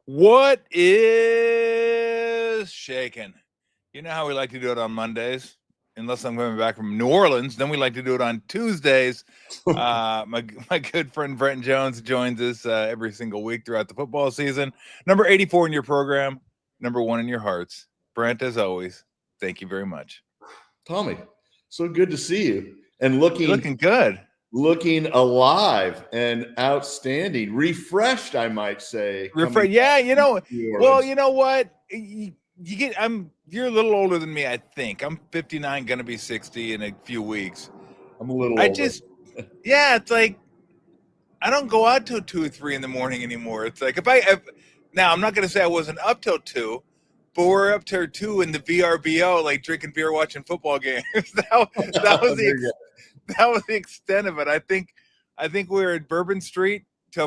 What is shaking? You know how we like to do it on Mondays, unless I'm coming back from New Orleans. Then we like to do it on Tuesdays. My good friend Brent Jones joins us every single week throughout the football season. Number 84 in your program, number 1 in your hearts. Brent, as always, thank you very much. Tommy, so good to see you. And You're looking good. Looking alive and outstanding, refreshed, I might say. Yeah, you know. Well, you know what? You're a little older than me, I think. I'm 59, gonna be 60 in a few weeks. I'm a little older. Yeah, it's like I don't go out till 2 or 3 in the morning anymore. It's like now I'm not gonna say I wasn't up till 2, but we're up till 2 in the VRBO, like drinking beer, watching football games. that was the extent of it. I think we were at Bourbon Street till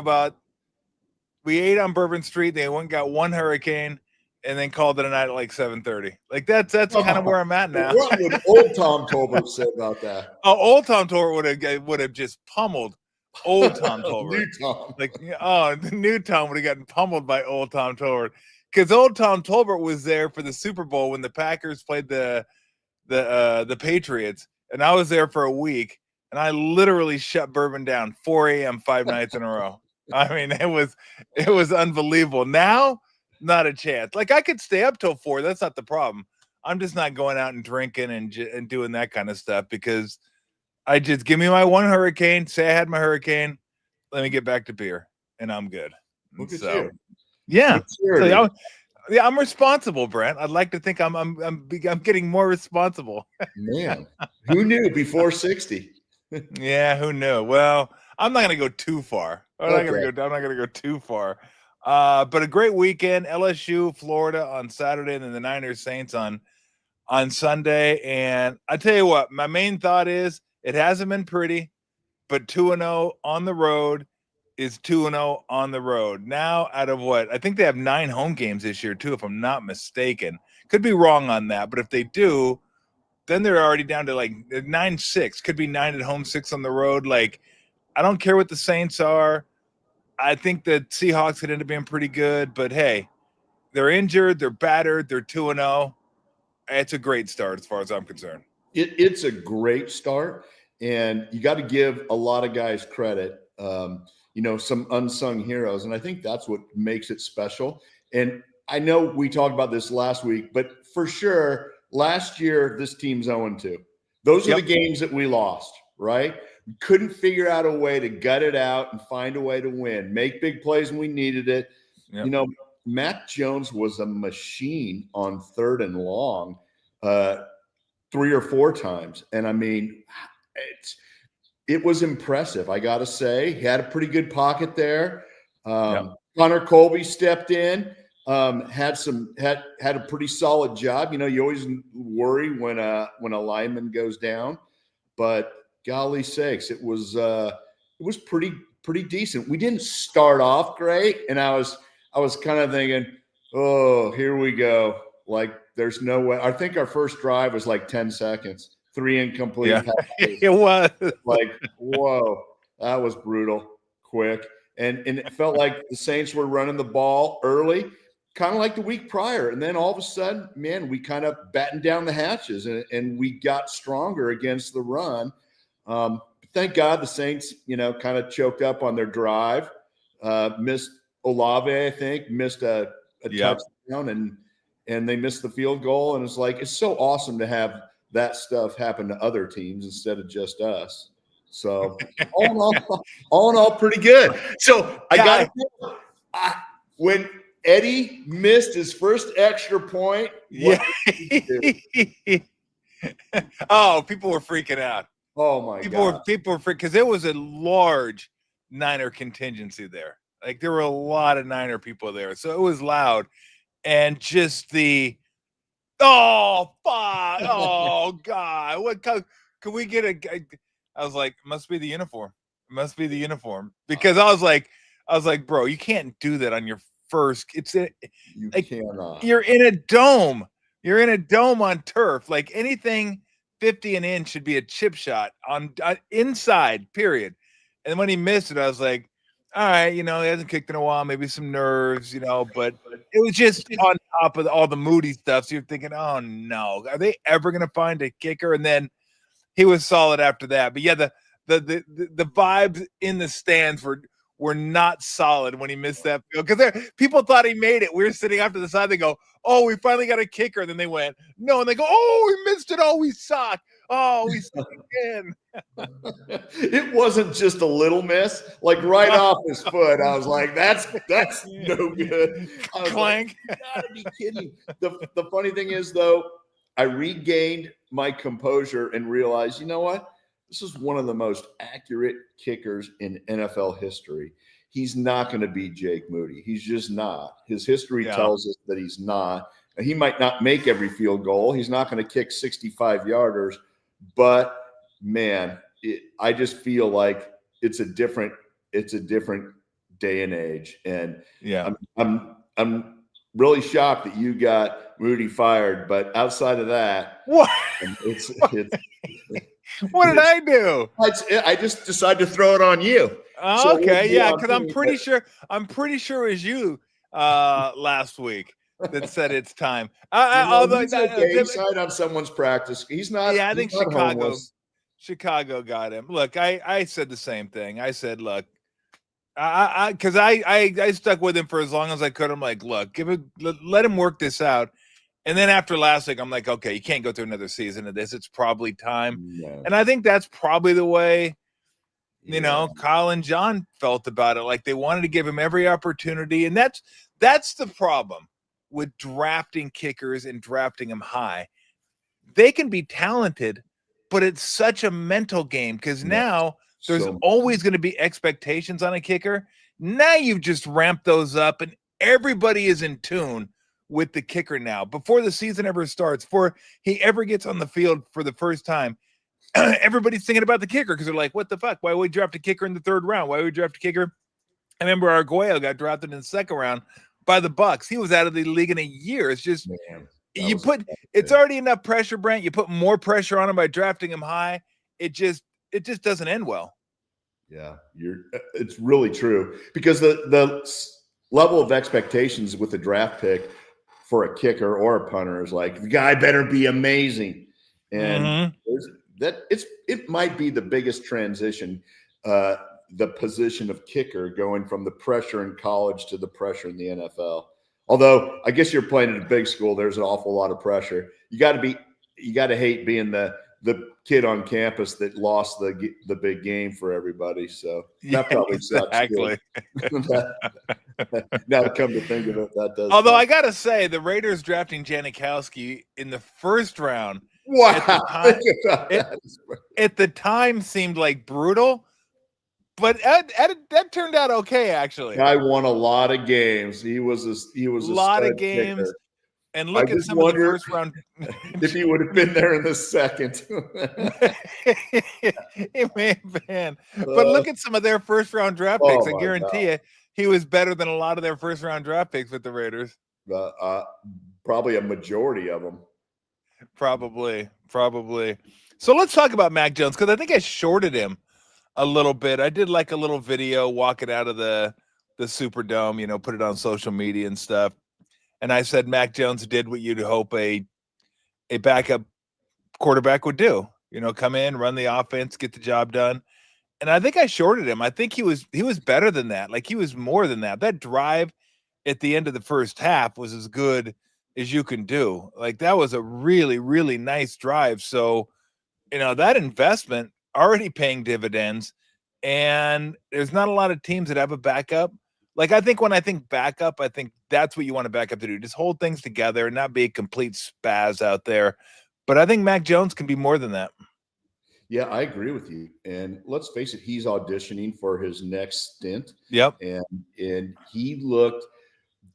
we ate on Bourbon Street. They got one hurricane, and then called it a night at like 7:30. Like that's kind of where I'm at now. What would old Tom Tolbert say about that? Oh, old Tom Tolbert would have just pummeled old Tom Tolbert. New Tom. The new Tom would have gotten pummeled by old Tom Tolbert, because old Tom Tolbert was there for the Super Bowl when the Packers played the Patriots, and I was there for a week, and I literally shut Bourbon down 4 a.m. 5 nights in a row. I mean, it was unbelievable. Now, not a chance. Like, I could stay up till 4. That's not the problem. I'm just not going out and drinking and doing that kind of stuff, because I just give me my one hurricane. Say I had my hurricane. Let me get back to beer, and I'm good. Look at you. Yeah. I'm responsible, Brent. I'd like to think I'm getting more responsible. Man, who knew before 60? Yeah, who knew? Well, I'm not going to go too far. I'm not going to go too far. But a great weekend. LSU, Florida on Saturday, and then the Niners Saints on Sunday. And I tell you what, my main thought is it hasn't been pretty, but 2-0 on the road is 2-0 on the road. Now, out of what? I think they have 9 home games this year, too, if I'm not mistaken. Could be wrong on that, but if they do, then they're already down to like 9-6. Could be 9 at home, 6 on the road. Like, I don't care what the Saints are. I think the Seahawks could end up being pretty good, but hey, they're injured, they're battered, they're 2-0. It's a great start as far as I'm concerned. It's a great start, and you got to give a lot of guys credit. Some unsung heroes, and I think that's what makes it special. And I know we talked about this last week, but for sure, last year this team's 0-2. Those are the games that we lost, right? We couldn't figure out a way to gut it out and find a way to win, make big plays when we needed it. Yep. Matt Jones was a machine on 3rd and long 3 or 4 times. And I mean, it was impressive, I got to say. He had a pretty good pocket there. Connor Colby stepped in, had a pretty solid job. You always worry when a lineman goes down, but golly sakes, it was pretty decent. We didn't start off great, and I was kind of thinking, oh, here we go. Like, there's no way. I think our first drive was like 10 seconds, 3 incomplete passes. It was like, whoa, that was brutal, quick. And it felt like the Saints were running the ball early, kind of like the week prior. And then all of a sudden, man, we kind of battened down the hatches and we got stronger against the run. Thank God the Saints, kind of choked up on their drive. Missed Olave, I think, missed a touchdown, and they missed the field goal. And it's so awesome to have that stuff happen to other teams instead of just us. So all in all, pretty good. So I got to when Eddie missed his first extra point, oh, people were freaking out. Oh my God. People were freaking, because there was a large Niner contingency there. Like, there were a lot of Niner people there. So it was loud. And just oh, fuck. Oh, God. What can we get I was like, must be the uniform. It must be the uniform. Because I was like, bro, you can't do that on your first. You cannot. You're in a dome. You're in a dome on turf. Like, anything 50 and in should be a chip shot on inside, period. And when he missed it, I was like, all right, he hasn't kicked in a while, maybe some nerves, but it was just on top of all the Moody stuff. So you're thinking, oh no, are they ever going to find a kicker? And then he was solid after that. But yeah, the vibes in the stands were not solid when he missed that field, because people thought he made it. We were sitting off to the side. They go, "Oh, we finally got a kicker." And then they went, "No," and they go, "Oh, we missed it. Oh, we suck. Oh, we suck again." It wasn't just a little miss, like right off his foot. I was like, "That's no good." I was Clank. Like, you gotta be kidding. The funny thing is, though, I regained my composure and realized, you know what? This is one of the most accurate kickers in NFL history. He's not going to be Jake Moody. He's just not. His history tells us that he's not. He might not make every field goal. He's not going to kick 65-yarders. But, man, I just feel like it's a different day and age. And I'm really shocked that you got Moody fired. But outside of that, what? What did I do? I just decided to throw it on you. Oh, okay, yeah, because I'm pretty sure it was you last week that said it's time. Although he's okay. He signed on someone's practice. He's not. Yeah, I think Homeless. Chicago got him. Look, I said the same thing. I said, look, because I stuck with him for as long as I could. I'm like, look, let him work this out. And then after last week, I'm like, okay, you can't go through another season of this. It's probably time. Yeah. And I think that's probably the way, Kyle and John felt about it. Like they wanted to give him every opportunity. And that's the problem with drafting kickers and drafting them high. They can be talented, but it's such a mental game, because now there's always going to be expectations on a kicker. Now you've just ramped those up, and everybody is in tune with the kicker now. Before the season ever starts, before he ever gets on the field for the first time, everybody's thinking about the kicker, because they're like, what the fuck? Why would we draft a kicker in the third round? Why would we draft a kicker? I remember Arguello got drafted in the second round by the Bucs. He was out of the league in a year. It's just it's already enough pressure, Brent. You put more pressure on him by drafting him high. It just doesn't end well. Yeah, it's really true, because the level of expectations with the draft pick for a kicker or a punter is like, the guy better be amazing. And it might be the biggest transition, the position of kicker, going from the pressure in college to the pressure in the NFL. Although I guess you're playing at a big school, there's an awful lot of pressure. You got to hate being the kid on campus that lost the big game for everybody. So that probably sucks. Exactly. Now to come to think of it, that does. Although I gotta say, the Raiders drafting Janikowski in the first round, wow, at the time seemed like brutal, but that turned out okay, actually. Guy won a lot of games. He was a lot of games. Kicker. And look at some of the first round. If he would have been there in the second. It may have been. But look at some of their first round draft picks. I guarantee you he was better than a lot of their first round draft picks with the Raiders. Probably a majority of them. Probably. So let's talk about Mac Jones, because I think I shorted him a little bit. I did like a little video walking out of the Superdome, put it on social media and stuff. And I said Mac Jones did what you'd hope a backup quarterback would do. Come in, run the offense, get the job done. And I think I shorted him. I think he was better than that. Like, he was more than that. That drive at the end of the first half was as good as you can do. Like, that was a really, really nice drive. So, that investment already paying dividends. And there's not a lot of teams that have a backup. Like, I think when I think backup, I think that's what you want a backup to do. Just hold things together and not be a complete spaz out there. But I think Mac Jones can be more than that. Yeah, I agree with you. And let's face it, he's auditioning for his next stint. Yep. And he looked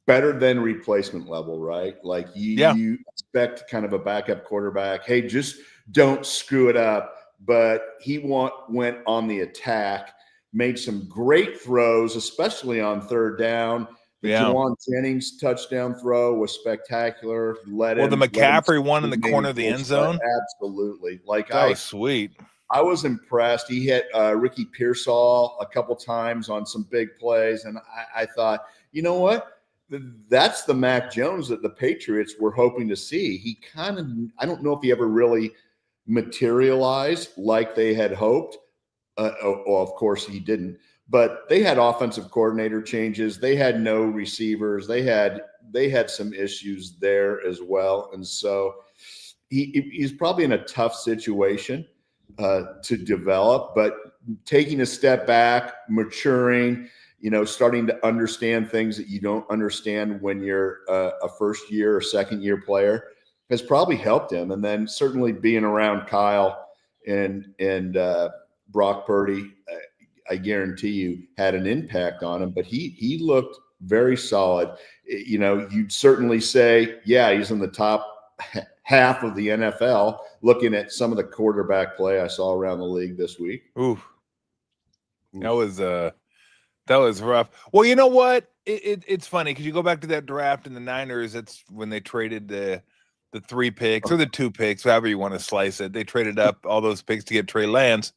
better than replacement level, right? Like you expect kind of a backup quarterback. Hey, just don't screw it up. But he went on the attack. Made some great throws, especially on third down. The Juwan Jennings touchdown throw was spectacular. The McCaffrey one in the corner of the end zone. Absolutely. Like, that was sweet. I was impressed. He hit Ricky Pearsall a couple times on some big plays, and I thought, you know what? That's the Mac Jones that the Patriots were hoping to see. He kind of, I don't know if he ever really materialized like they had hoped. Well, of course he didn't, but they had offensive coordinator changes. They had no receivers. They had some issues there as well. And so he's probably in a tough situation to develop, but taking a step back, maturing, starting to understand things that you don't understand when you're a first year or second year player has probably helped him. And then certainly being around Kyle and Brock Purdy, I guarantee you, had an impact on him. But he looked very solid. You'd certainly say, yeah, he's in the top half of the NFL. Looking at some of the quarterback play I saw around the league this week. Ooh, that was rough. Well, you know what? It's funny because you go back to that draft in the Niners. That's when they traded the 3 picks or the 2 picks, however you want to slice it. They traded up all those picks to get Trey Lance.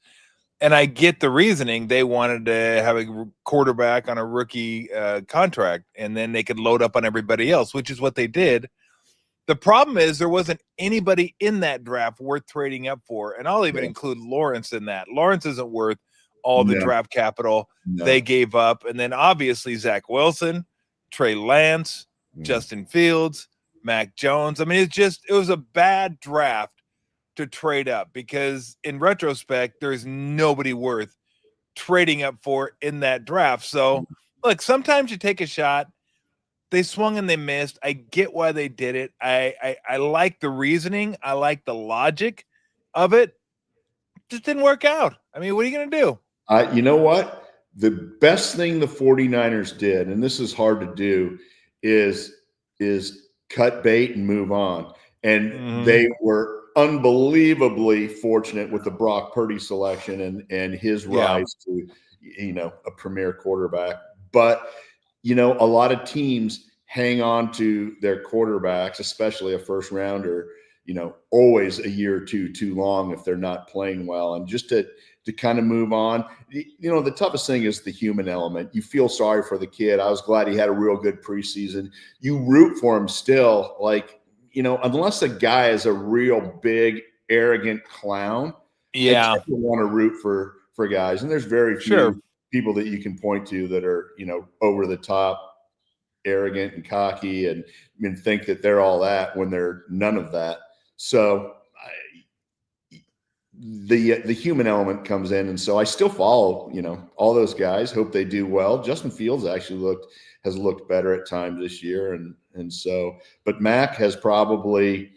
And I get the reasoning. They wanted to have a quarterback on a rookie contract, and then they could load up on everybody else, which is what they did. The problem is there wasn't anybody in that draft worth trading up for, and I'll even include Lawrence in that. Lawrence isn't worth all the draft capital they gave up. And then obviously Zach Wilson, Trey Lance, Justin Fields, Mac Jones. I mean, it was a bad draft to trade up because in retrospect, there's nobody worth trading up for in that draft. So look, sometimes you take a shot. They swung and they missed. I get why they did it. I like the reasoning. I like the logic of it. Just didn't work out. I mean, what are you going to do? You know what? The best thing the 49ers did, and this is hard to do, is cut bait and move on. And they were unbelievably fortunate with the Brock Purdy selection and his rise to, a premier quarterback. But, a lot of teams hang on to their quarterbacks, especially a first rounder, always a year or two too long if they're not playing well. And just to kind of move on, the toughest thing is the human element. You feel sorry for the kid. I was glad he had a real good preseason. You root for him still, unless a guy is a real big, arrogant clown. You want to root for guys. And there's very few people that you can point to that are, over the top, arrogant and cocky and think that they're all that when they're none of that. So the human element comes in. And so I still follow, all those guys, hope they do well. Justin Fields actually has looked better at times this year. And so, but Mac has probably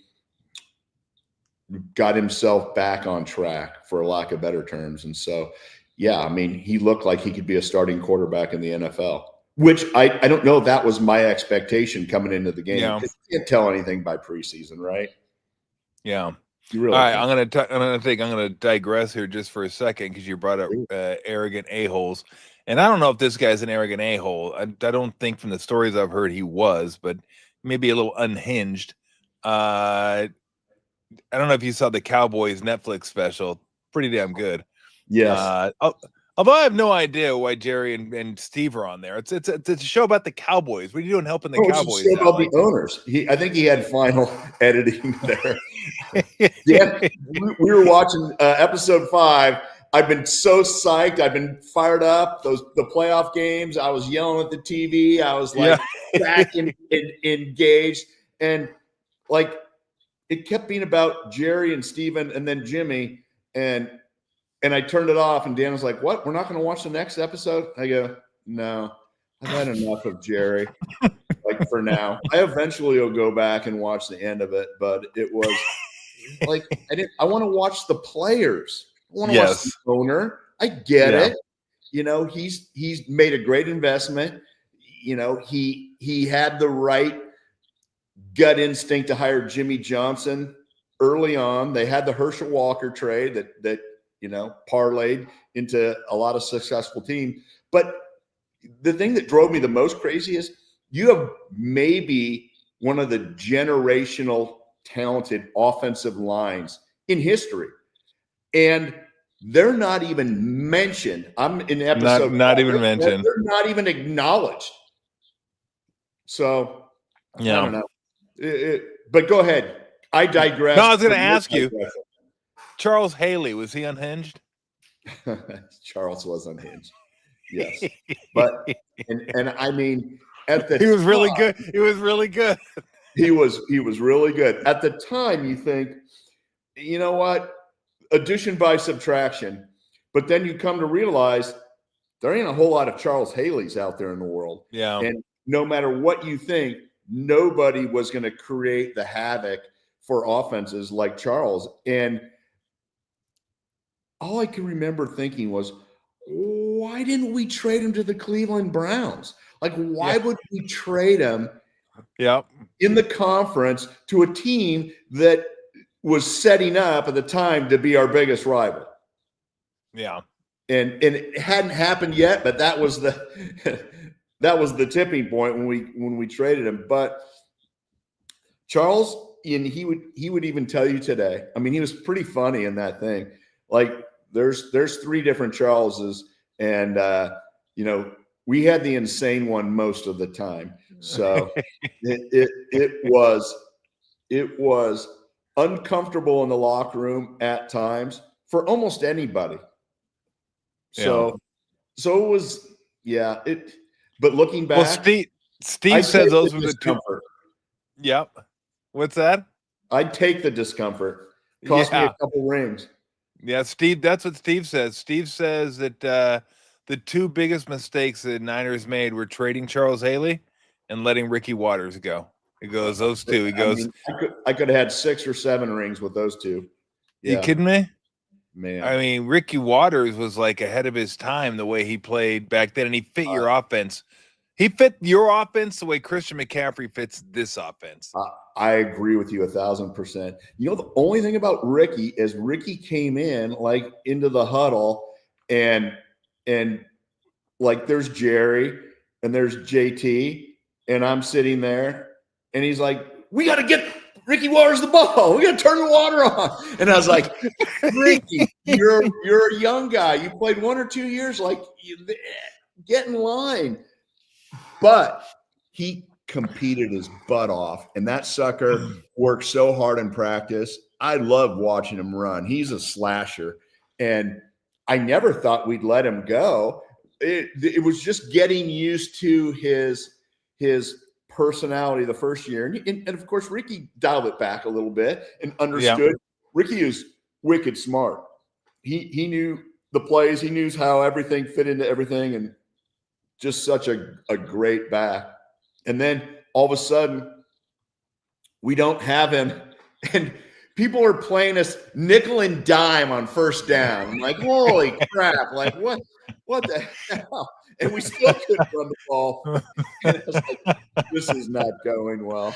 got himself back on track, for lack of better terms. And so, he looked like he could be a starting quarterback in the NFL, which I don't know if that was my expectation coming into the game. Yeah. You can't tell anything by preseason, right? Yeah. Really all right, I'm gonna digress here just for a second because you brought up arrogant a-holes, and I don't know if this guy's an arrogant a-hole. I don't think from the stories I've heard he was, but maybe a little unhinged. I don't know if you saw the Cowboys Netflix special. Pretty damn good. Yes. Although I have no idea why Jerry and Steve are on there. It's a show about the Cowboys. What are you doing helping the Cowboys? It's a show about the owners. I think he had final editing there. We were watching episode 5. I've been so psyched. I've been fired up. The playoff games. I was yelling at the TV. I was back engaged, and it kept being about Jerry and Steven and then Jimmy and I turned it off, and Dan was like, "What? We're not going to watch the next episode?" I go, "No, I've had enough of Jerry." For now, I eventually will go back and watch the end of it, but it was I want to watch the players. I want to watch the owner. I get it. He's made a great investment. He had the right gut instinct to hire Jimmy Johnson early on. They had the Herschel Walker trade that parlayed into a lot of successful team. But the thing that drove me the most crazy is you have maybe one of the generational talented offensive lines in history. And they're not even mentioned. I'm in episode. Not even mentioned. They're not even acknowledged. So I don't know. But go ahead. I digress. No, I was going to ask you. Charles Haley, was he unhinged? Charles was unhinged. Yes, but and I mean, at the he was really good. He was really good. He was really good at the time. You think, you know what? Addition by subtraction, but then you come to realize there ain't a whole lot of Charles Haleys out there in the world. Yeah, and no matter what you think, nobody was going to create the havoc for offenses like Charles. And all I can remember thinking was, why didn't we trade him to the Cleveland Browns? Like, why would we trade him in the conference to a team that was setting up at the time to be our biggest rival? Yeah. And it hadn't happened yet, but that was the tipping point when we traded him. But Charles, and he would even tell you today, I mean, he was pretty funny in that thing. Like, there's 3 different Charleses, and we had the insane one most of the time. So it was uncomfortable in the locker room at times for almost anybody. So it was, but looking back, well, Steve says those were the 2. Yep. What's that? I'd take the discomfort. Cost me a couple rings. Yeah, Steve, that's what Steve says. Steve says that the 2 biggest mistakes the Niners made were trading Charles Haley and letting Ricky Waters go. He goes, those 2. He goes, I could have had 6 or 7 rings with those 2. Yeah. You kidding me? Man. I mean, Ricky Waters was like ahead of his time the way he played back then, and he fit your offense. He fit your offense the way Christian McCaffrey fits this offense. I agree with you 1,000%. You know, the only thing about Ricky is Ricky came in like into the huddle and like there's Jerry and there's JT and I'm sitting there and he's like, we got to get Ricky Waters the ball. We got to turn the water on. And I was like, Ricky, you're a young guy. You played 1 or 2 years. Like, get in line. But he competed his butt off, and that sucker worked so hard in practice. I love watching him run. He's a slasher, and I never thought we'd let him go. It was just getting used to his personality the first year, and of course Ricky dialed it back a little bit and understood. Yeah. Ricky is wicked smart. He knew the plays. He knew how everything fit into everything, and just such a great back. And then all of a sudden, we don't have him, and people are playing us nickel and dime on first down. I'm like, holy crap! Like, what the hell? And we still couldn't run the ball. And I was like, this is not going well.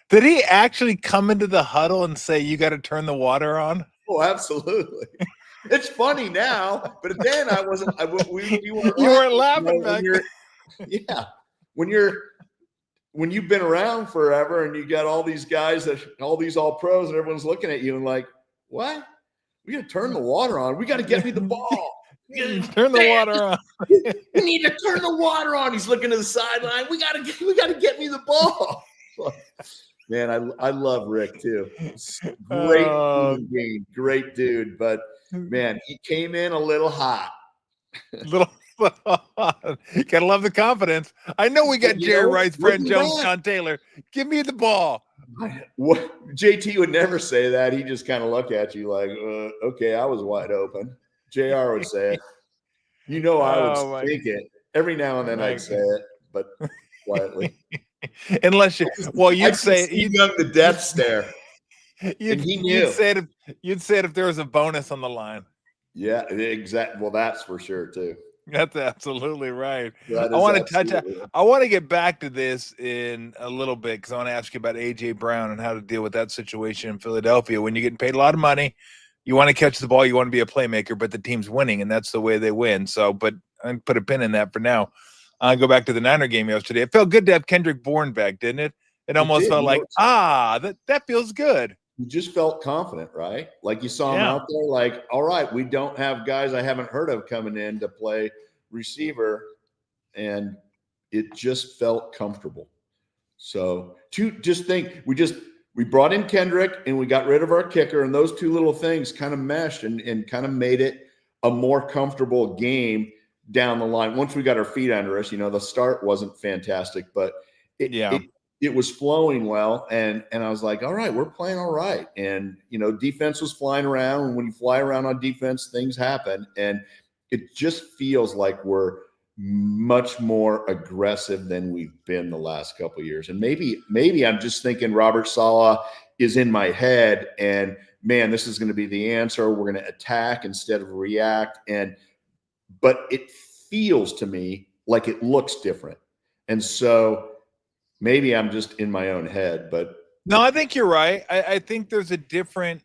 Did he actually come into the huddle and say, "You got to turn the water on"? Oh, absolutely. It's funny now, but then I wasn't. You weren't laughing back then. Yeah, when you've been around forever and you got all these guys all pros and everyone's looking at you and like, what? We got to turn the water on. We got to get me the ball. Turn the water on. We need to turn the water on. He's looking to the sideline. We got to get me the ball. Man, I love Rick too. Great human being, great dude, but man, he came in a little hot. You gotta love the confidence. I know we got Jerry Rice, Brent Jones, John Taylor. Give me the ball. JT would never say that. He just kind of look at you like, okay, I was wide open. JR would say it. You know, I would think it. Every now and then I'd say it, but quietly. Unless you'd say it. You'd done the death stare. You'd say it if there was a bonus on the line. Yeah, exactly. Well, that's for sure too. That's absolutely right. I want to get back to this in a little bit because I want to ask you about A.J. Brown and how to deal with that situation in Philadelphia. When you're getting paid a lot of money, you want to catch the ball, you want to be a playmaker, but the team's winning, and that's the way they win. So, but I put a pin in that for now. I'll go back to the Niner game yesterday. It felt good to have Kendrick Bourne back, didn't it? It almost felt like, that feels good. you just felt confident, right? Like you saw him Yeah. out there, like, all right, we don't have guys I haven't heard of coming in to play receiver, and it just felt comfortable. So to just think, we brought in Kendrick and we got rid of our kicker, and those two little things kind of meshed and kind of made it a more comfortable game down the line. Once we got our feet under us, the start wasn't fantastic, but it was flowing well. And I was like, all right, we're playing all right. And, defense was flying around. And when you fly around on defense, things happen. And it just feels like we're much more aggressive than we've been the last couple of years. And maybe I'm just thinking Robert Saleh is in my head, and man, this is going to be the answer. We're going to attack instead of react. But it feels to me like it looks different. And so maybe I'm just in my own head, but no, I think you're right. I think there is a different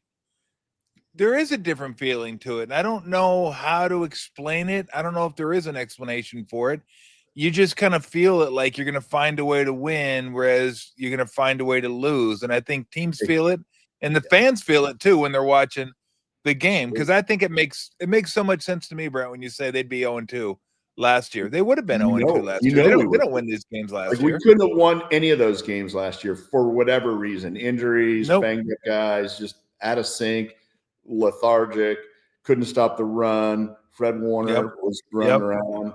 feeling to it. And I don't know how to explain it. I don't know if there is an explanation for it. You just kind of feel it like you're going to find a way to win, whereas you're going to find a way to lose. And I think teams feel it, and the fans feel it too when they're watching the game. Because I think it makes so much sense to me, Brent, when you say they'd be 0-2 last year. They would have been 0-2 last year. They don't win these games last year. We couldn't have won any of those games last year for whatever reason. Injuries, banged up guys, just out of sync, lethargic, couldn't stop the run. Fred Warner was running around.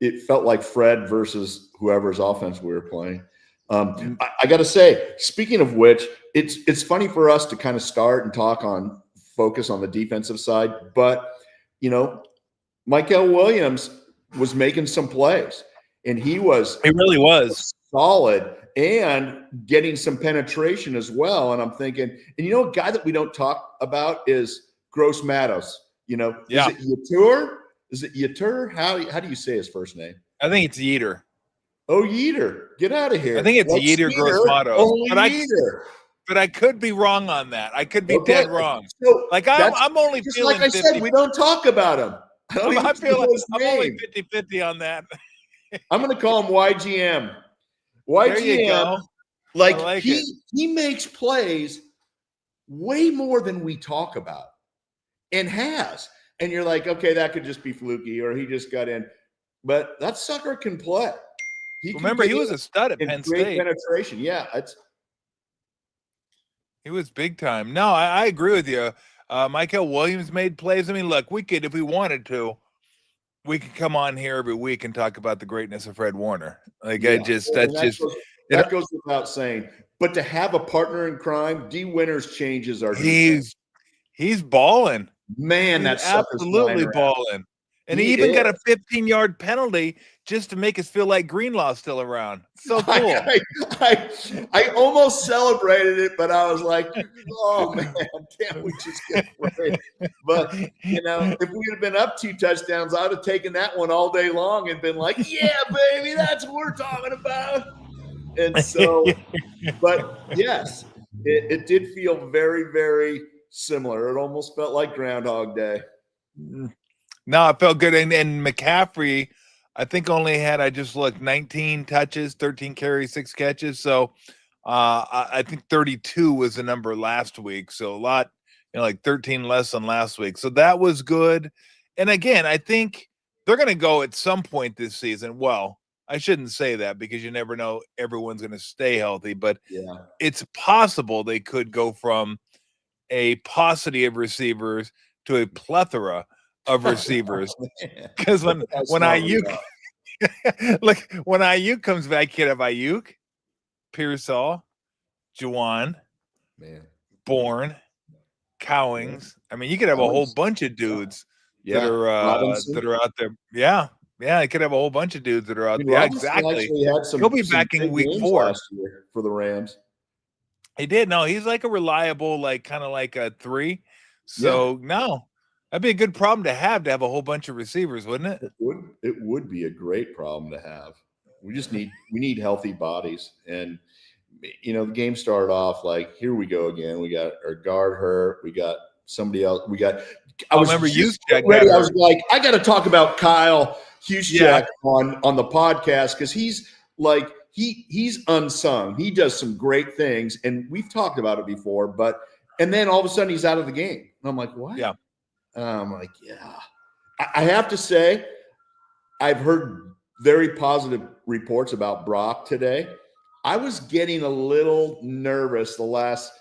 It felt like Fred versus whoever's offense we were playing. I got to say, speaking of which, it's funny for us to kind of start and focus on the defensive side, but Michael Williams was making some plays, and he really was solid and getting some penetration as well. And I'm thinking, and a guy that we don't talk about is Gross Matos. Is it Yetur? Is it Yetur? How do you say his first name? I think it's Yetur. Oh, Yetur. Get out of here. I think it's Yetur Gross Matos. But I could be wrong on that. I could be dead wrong. So I'm only just feeling like I 50. said, we don't talk about him. I'm only 50-50 on that. I'm going to call him YGM. YGM, he makes plays way more than we talk about, and has. And you're like, okay, that could just be fluky, or he just got in. But that sucker can play. Remember, he was a stud at Penn State. Penetration, he was big time. No, I agree with you. Michael Williams made plays. I mean, look, we could, if we wanted to, we could come on here every week and talk about the greatness of Fred Warner. That goes without saying. But to have a partner in crime, D. Winters changes our defense. He's balling. Man, that's absolutely balling. And he even got a 15-yard penalty just to make us feel like Greenlaw's still around. So cool. I almost celebrated it, but I was like, oh, man, can't we just get right? But, if we had been up 2 touchdowns, I would have taken that one all day long and been like, yeah, baby, that's what we're talking about. And so, but yes, it did feel very, very similar. It almost felt like Groundhog Day. No, it felt good. And McCaffrey, I think only had, 19 touches, 13 carries, 6 catches. So I think 32 was the number last week. So a lot, 13 less than last week. So that was good. And again, I think they're going to go at some point this season. Well, I shouldn't say that because you never know everyone's going to stay healthy, but it's possible they could go from a paucity of receivers to a plethora of receivers, because when Ayuk when Ayuk comes back, you could have Ayuk, Pearsall, Juwan, Bourne, Cowings. I mean, you could have a whole bunch of dudes that are out there. Yeah, you could have a whole bunch of dudes that are out there. Yeah, exactly. He'll be back in week 4 last year for the Rams. He did. No, he's like a reliable, kind of like a 3. So no. That'd be a good problem to have a whole bunch of receivers, wouldn't it? It would be a great problem to have. We need healthy bodies. And the game started off like, here we go again. We got our guard hurt. We got somebody else. I remember ready. I was like, I got to talk about Kyle Juszczyk on the podcast, because he's he's unsung. He does some great things, and we've talked about it before. And then all of a sudden he's out of the game, and I'm like, what? Yeah. I'm like, yeah. I have to say, I've heard very positive reports about Brock today. I was getting a little nervous the last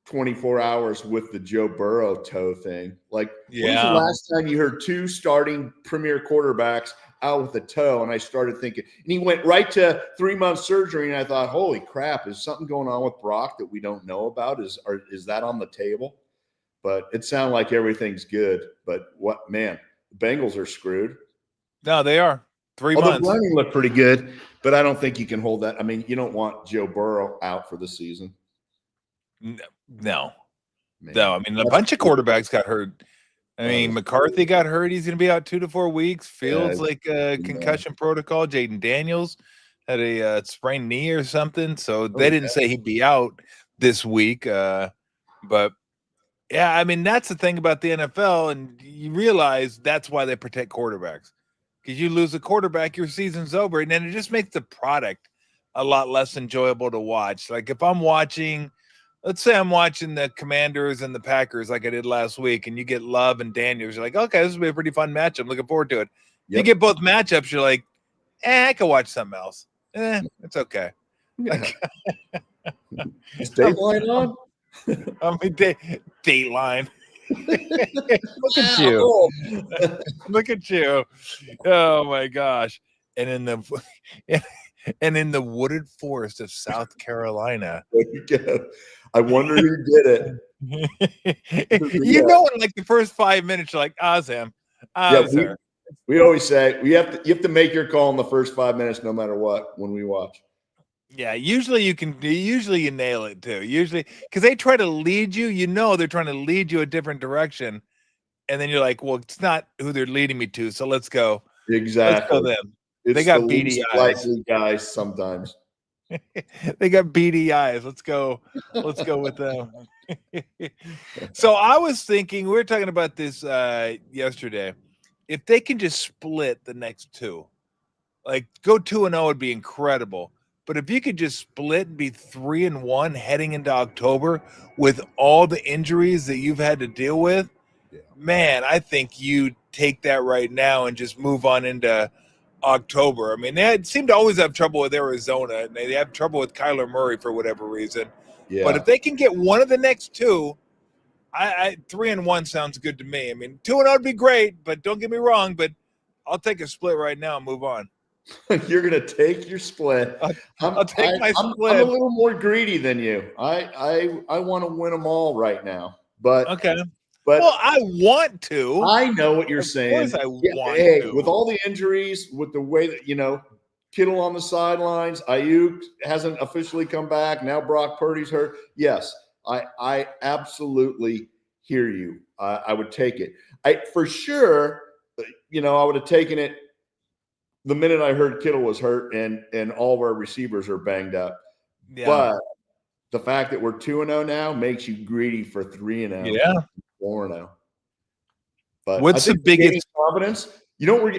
24 hours with the Joe Burrow toe thing. Like, when was the last time you heard two starting premier quarterbacks out with a toe? And I started thinking, and he went right to 3-month surgery. And I thought, holy crap, is something going on with Brock that we don't know about? Is that on the table? But it sounded like everything's good. But what, man, the Bengals are screwed. No, they are. 3 months. The running looked pretty good, but I don't think you can hold that. I mean, you don't want Joe Burrow out for the season. No. I mean, a bunch of quarterbacks got hurt. I mean, McCarthy got hurt. He's going to be out 2 to 4 weeks. Fields like a concussion protocol. Jaden Daniels had a sprained knee or something. So they didn't say he'd be out this week. But yeah, I mean, that's the thing about the NFL. And you realize that's why they protect quarterbacks. Because you lose a quarterback, your season's over. And then it just makes the product a lot less enjoyable to watch. Like if I'm watching, let's say I'm watching the Commanders and the Packers like I did last week, and you get Love and Daniels, you're like, okay, this will be a pretty fun matchup. I'm looking forward to it. Yep. You get both matchups, you're like, I could watch something else. It's okay. Yeah. Is Dateline on? I mean, Dateline. Look at you. Look at you. Oh my gosh. And in the wooded forest of South Carolina. There you go. I wonder who did it. In like the first 5 minutes, you're like, Sam. We always say you have to make your call in the first 5 minutes, no matter what, when we watch. Yeah, usually you nail it too. Usually, because they try to lead you, they're trying to lead you a different direction, and then you're like, well, it's not who they're leading me to, so let's go. Exactly. Let's go them. They got beady eyes. Guys, sometimes they got beady eyes. Let's go with them. So I was thinking, we were talking about this yesterday. If they can just split the next two, like go 2-0 would be incredible. But if you could just split and be 3-1 heading into October with all the injuries that you've had to deal with, man, I think you take that right now and just move on into October. I mean, they seem to always have trouble with Arizona, and they have trouble with Kyler Murray for whatever reason. Yeah. But if they can get one of the next two, 3-1 sounds good to me. I mean, 2-0 would be great, but don't get me wrong, but I'll take a split right now and move on. You're going to take your split. I'll take my split. I'm a little more greedy than you. I want to win them all right now. But okay. But I want to. I know what you're saying. Of course I want to. With all the injuries, with the way that, Kittle on the sidelines, Ayuk hasn't officially come back. Now Brock Purdy's hurt. Yes, I absolutely hear you. I would take it. For sure, I would have taken it the minute I heard Kittle was hurt and all of our receivers are banged up. Yeah. But the fact that we're 2-0 now makes you greedy for 3-0. Yeah. 4-0. But what's the biggest confidence? We're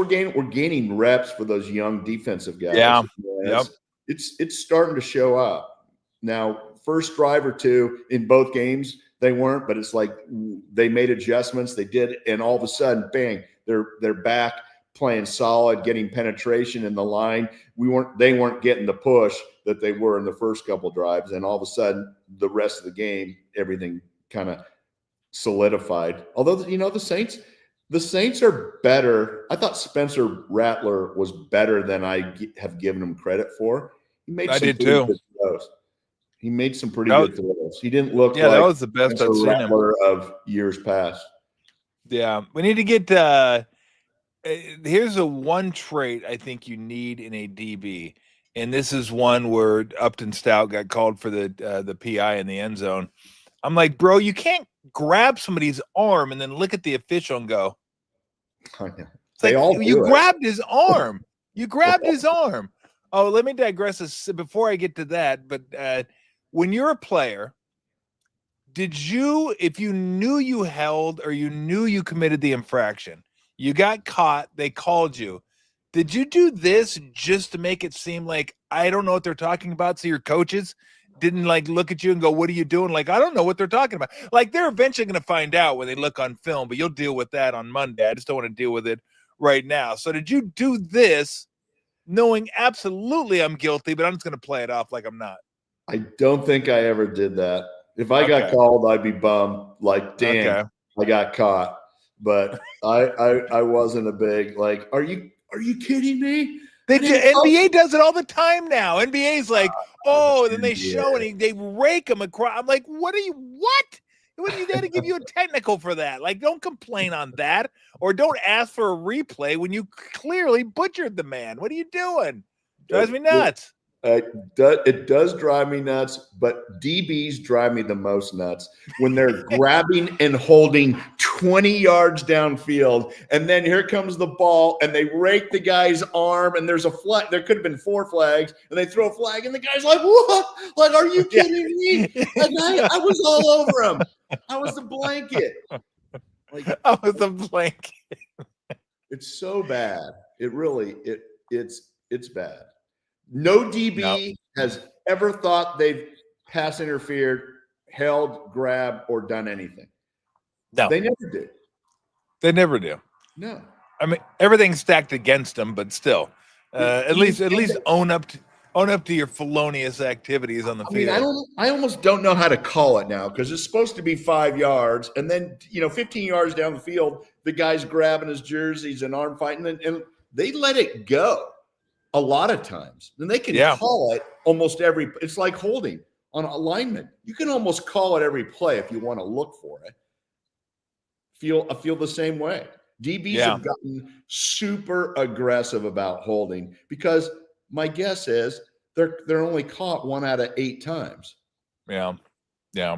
gaining? We're gaining reps for those young defensive guys. Yeah. Yep. It's starting to show up. Now, first drive or two in both games, they weren't, but it's like they made adjustments. They did, and all of a sudden, bang, they're back. Playing solid, getting penetration in the line. They weren't getting the push that they were in the first couple drives, and all of a sudden, the rest of the game, everything kind of solidified. Although the Saints are better. I thought Spencer Rattler was better than I have given him credit for. He made some pretty good throws. He made some pretty good throws. He didn't look like that was the best Spencer I've seen Rattler him of years past. Yeah, we need to get. Here's one trait I think you need in a DB, and this is one where Upton Stout got called for the PI in the end zone. I'm like, bro, you can't grab somebody's arm and then look at the official and go, you grabbed his arm. You grabbed his arm. Oh, let me digress before I get to that. But when you're a player, if you knew you held or you knew you committed the infraction, you got caught, they called you. Did you do this just to make it seem like I don't know what they're talking about. So your coaches didn't like look at you and go, what are you doing? Like, I don't know what they're talking about. Like, they're eventually going to find out when they look on film, but you'll deal with that on Monday. I just don't want to deal with it right now. So did you do this knowing absolutely I'm guilty, but I'm just going to play it off like I'm not? I don't think I ever did that. If I got called, I'd be bummed. Like, damn, I got caught. But I wasn't a big like. Are you kidding me? NBA does it all the time now. NBA's like, then they show and they rake them across. I'm like, what? What are you there to give you a technical for that? Like, don't complain on that, or don't ask for a replay when you clearly butchered the man. What are you doing? Drives me nuts. It does drive me nuts, but DBs drive me the most nuts when they're grabbing and holding 20 yards downfield, and then here comes the ball, and they rake the guy's arm, and there's a flag. There could have been 4 flags, and they throw a flag, and the guy's like, "What? Like, are you kidding me?" Like, I was all over him. I was the blanket. Like, I was the blanket. It's so bad. It really it's bad. No DB has ever thought they've pass interfered, held, grabbed, or done anything. No, they never do. They never do. No, I mean everything's stacked against them, but still, at least own up to your felonious activities on the field. I almost don't know how to call it now because it's supposed to be 5 yards, and then 15 yards down the field, the guy's grabbing his jerseys and arm fighting, and they let it go. A lot of times, and they can call it almost every. It's like holding on alignment. You can almost call it every play if you want to look for it. I feel the same way. DBs have gotten super aggressive about holding because my guess is they're only caught 1 out of 8 times. Yeah. I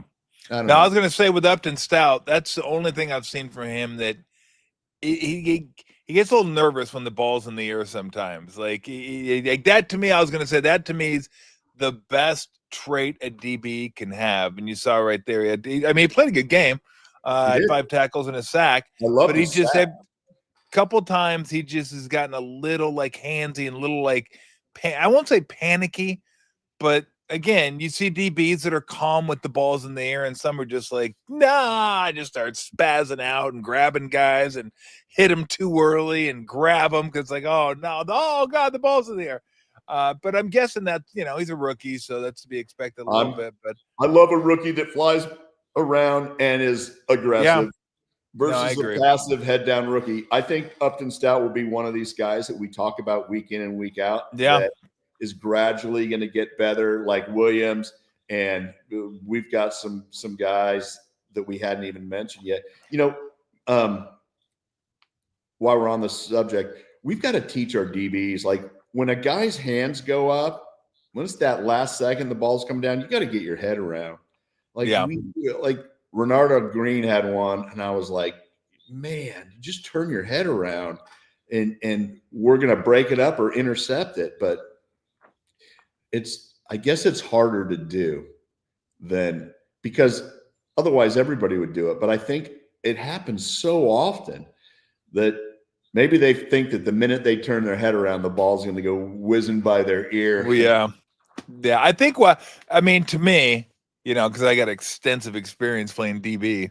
was going to say with Upton Stout, that's the only thing I've seen from him that he gets a little nervous when the ball's in the air sometimes. Like that to me, I was going to say that to me is the best trait a DB can have. And you saw right there. He played a good game. Had 5 tackles and a sack. But he just had a couple times he just has gotten a little like handsy and a little like I won't say panicky, but again, you see DBs that are calm with the balls in the air, and some are just like, I just start spazzing out and grabbing guys and hit them too early and grab them because like, oh God, the ball's in the air. But I'm guessing that he's a rookie, so that's to be expected a little bit. But I love a rookie that flies around and is aggressive versus a passive head down rookie. I think Upton Stout will be one of these guys that we talk about week in and week out. That is gradually going to get better, like Williams, and we've got some guys that we hadn't even mentioned yet. While we're on the subject, we've got to teach our DBs, like when a guy's hands go up, when it's that last second the ball's come down, you got to get your head around. Like Renardo Green had one, and I was like, man, just turn your head around, and we're going to break it up or intercept it, but I guess it's harder to do because otherwise everybody would do it. But I think it happens so often that maybe they think that the minute they turn their head around, the ball's going to go whizzing by their ear. Well, yeah. I think to me, because I got extensive experience playing DB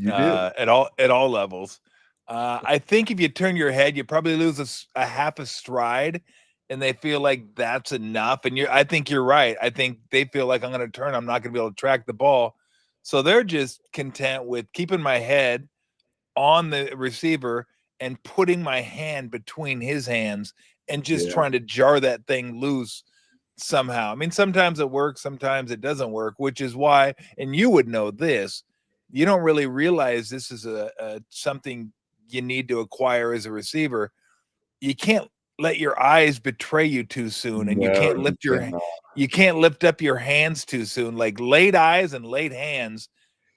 at all levels. I think if you turn your head, you probably lose a half a stride. And they feel like that's enough. And I think you're right. I think they feel like I'm going to turn. I'm not going to be able to track the ball. So they're just content with keeping my head on the receiver and putting my hand between his hands and just trying to jar that thing loose somehow. Sometimes it works. Sometimes it doesn't work, which is why, and you would know this, you don't really realize this is a something you need to acquire as a receiver. You can't let your eyes betray you too soon, and you can't lift up your hands too soon. Like late eyes and late hands,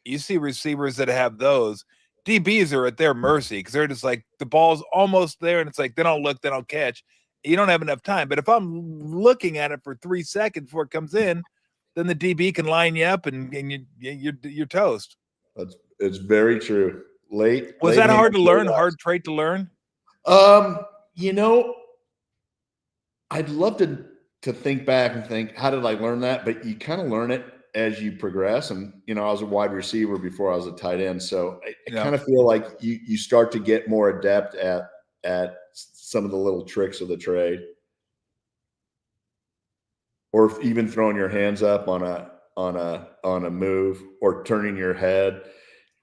you see receivers that have those. DBs are at their mercy because they're just like the ball's almost there, and it's like they don't look, they don't catch. You don't have enough time. But if I'm looking at it for 3 seconds before it comes in, then the DB can line you up, and you're toast. It's very true. Was that hard to learn? Hard trait to learn? I'd love to to think back and think, how did I learn that? But you kind of learn it as you progress. And, I was a wide receiver before I was a tight end. So I kind of feel like you start to get more adept at some of the little tricks of the trade. Or even throwing your hands up on a move or turning your head.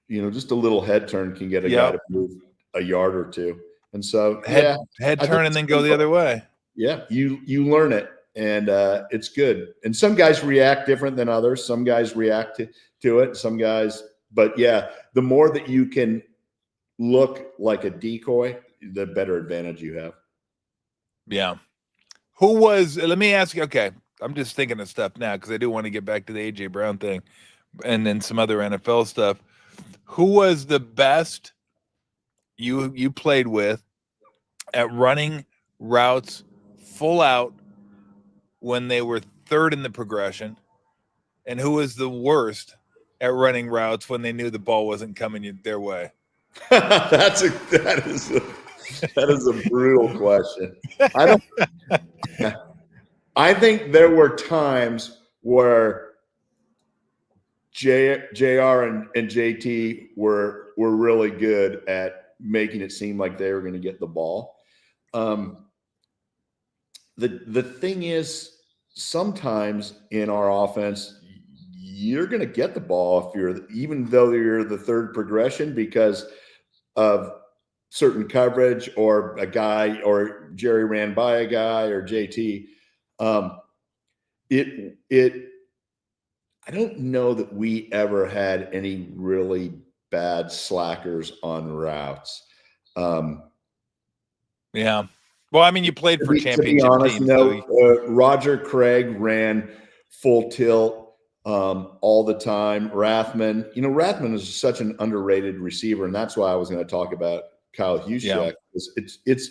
Just a little head turn can get a guy to move a yard or two. And so, head turn and then go the other way. Yeah, you learn it, and it's good. And some guys react different than others. Some guys react to it. Some guys, but yeah, the more that you can look like a decoy, the better advantage you have. Yeah. Let me ask you, okay, I'm just thinking of stuff now because I do want to get back to the A.J. Brown thing and then some other NFL stuff. Who was the best you played with at running routes full out when they were third in the progression? And who was the worst at running routes when they knew the ball wasn't coming their way? That is a brutal question. I think there were times where JR and JT were really good at making it seem like they were going to get the ball. The thing is, sometimes in our offense, you're going to get the ball even though you're the third progression because of certain coverage or a guy or Jerry ran by a guy or JT. I don't know that we ever had any really bad slackers on routes. Yeah. Well, I mean, you played for championship to be honest, teams. Roger Craig ran full tilt all the time. Rathman is such an underrated receiver, and that's why I was going to talk about Kyle Juszczyk. Yeah. It's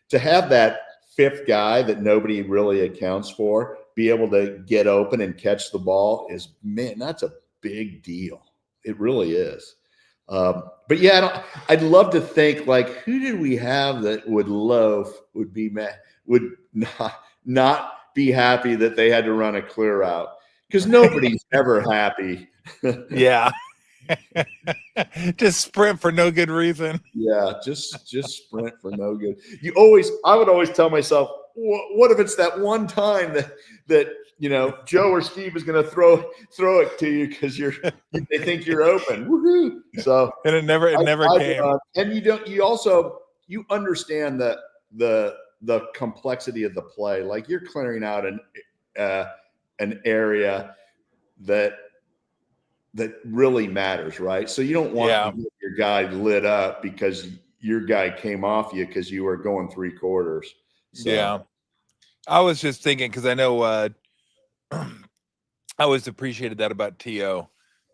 to have that fifth guy that nobody really accounts for be able to get open and catch the ball that's a big deal. It really is. But yeah, I'd love to think like, who did we have that would not be happy that they had to run a clear route? Because nobody's ever happy. Yeah. Just sprint for no good reason. Yeah, just sprint for no good. I would always tell myself, what if it's that one time that Joe or Steve is going to throw it to you because they think you're open. Woohoo! So and it never came. And you understand the complexity of the play. Like you're clearing out an area that really matters, right? So you don't want to get your guy lit up because your guy came off you because you were going 3/4. So. Yeah. I was just thinking because I know I always appreciated that about T.O.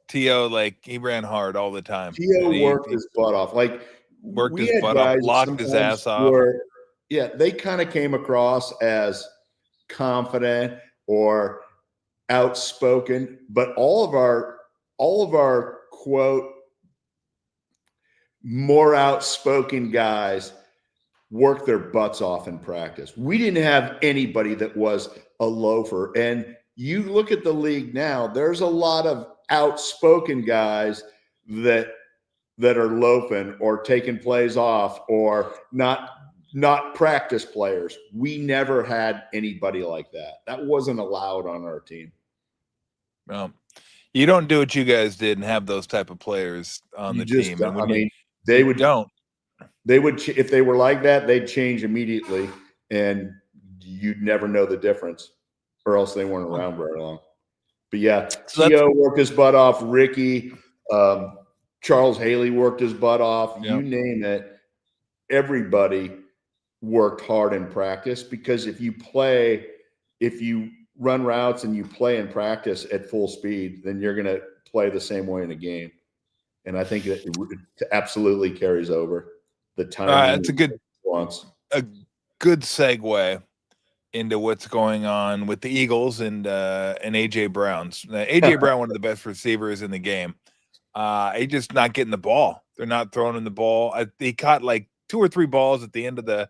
T.O., like, he ran hard all the time. T.O. worked his butt off. Like, worked his butt off, locked his ass off. They kind of came across as confident or outspoken, but all of our quote more outspoken guys worked their butts off in practice. We didn't have anybody that was a loafer. And you look at the league now, there's a lot of outspoken guys that are loafing or taking plays off or not practice players. We never had anybody like that. That wasn't allowed on our team. Well, you don't do what you guys did and have those type of players on the team. They would, if they were like that, they'd change immediately and you'd never know the difference, or else they weren't around very long. But yeah, T.O. worked his butt off. Ricky, Charles Haley worked his butt off. You name it. Everybody worked hard in practice because if you run routes and you play in practice at full speed, then you're going to play the same way in a game. And I think that it absolutely carries over the time. That's a good segue into what's going on with the Eagles and A.J. Brown's. A.J. Brown, one of the best receivers in the game. He's just not getting the ball. They're not throwing him the ball. He caught like 2 or 3 balls at the end of the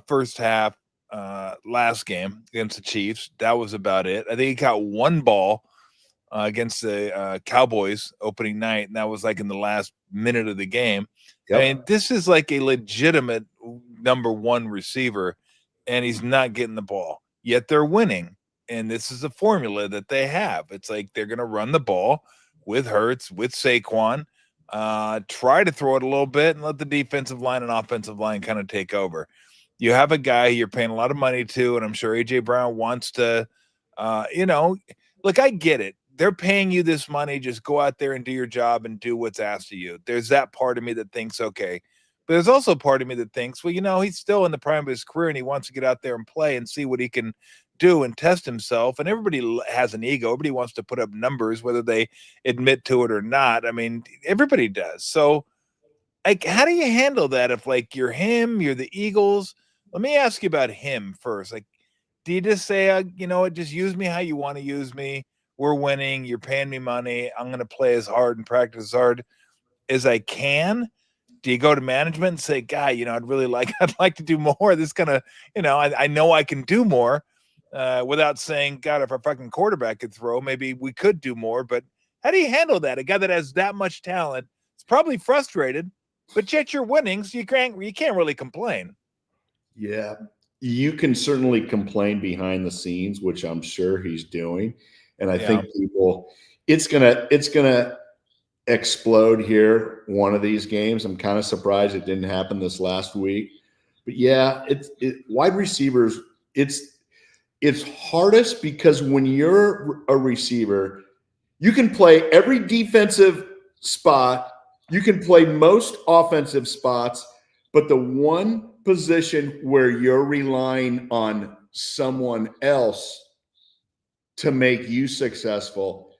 first half. last game against the Chiefs. That was about it. I think he caught one ball against the Cowboys opening night, and that was like in the last minute of the game. Yep. I mean, this is like a legitimate number one receiver, and he's not getting the ball. Yet they're winning, and this is a formula that they have. It's like they're going to run the ball with Hurts, with Saquon, try to throw it a little bit, and let the defensive line and offensive line kind of take over. You have a guy you're paying a lot of money to, and I'm sure A.J. Brown wants to, look, I get it. They're paying you this money. Just go out there and do your job and do what's asked of you. There's that part of me that thinks, okay. But there's also part of me that thinks, well, he's still in the prime of his career and he wants to get out there and play and see what he can do and test himself. And everybody has an ego. Everybody wants to put up numbers, whether they admit to it or not. I mean, everybody does. So, like, how do you handle that if, like, you're him, you're the Eagles? Let me ask you about him first. Like, do you just say, just use me how you want to use me? We're winning. You're paying me money. I'm going to play as hard and practice as hard as I can. Do you go to management and say, "Guy, I'd like to do more. This kind of, I know I can do more," without saying, "God, if our fucking quarterback could throw, maybe we could do more." But how do you handle that? A guy that has that much talent is probably frustrated, but yet you're winning, so you can't really complain. Yeah, you can certainly complain behind the scenes, which I'm sure he's doing. And I think it's gonna explode here one of these games. I'm kind of surprised it didn't happen this last week. But yeah, wide receivers, it's hardest because when you're a receiver, you can play every defensive spot, you can play most offensive spots, but the one position where you're relying on someone else to make you successful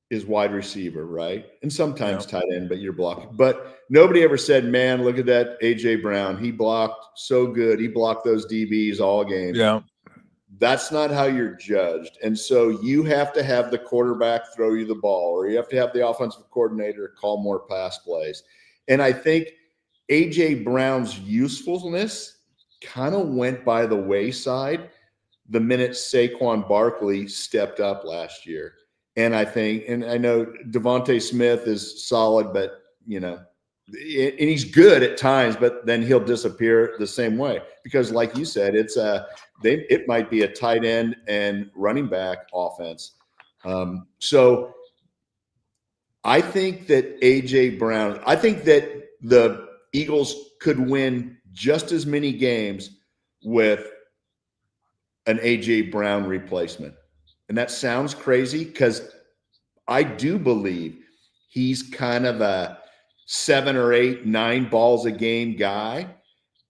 is wide receiver, right? And sometimes tight end, but you're blocking. But nobody ever said, man, look at that A.J. Brown. He blocked so good. He blocked those DBs all game. Yeah. That's not how you're judged. And so you have to have the quarterback throw you the ball, or you have to have the offensive coordinator call more pass plays. And I think A.J. Brown's usefulness kind of went by the wayside the minute Saquon Barkley stepped up last year. And I think, and I know Devontae Smith is solid, but, and he's good at times, but then he'll disappear the same way because, like you said, it might be a tight end and running back offense. So I think that A.J. Brown, I think that the Eagles could win just as many games with an A.J. Brown replacement. And that sounds crazy because I do believe he's kind of a 7 or 8, 9 balls a game guy.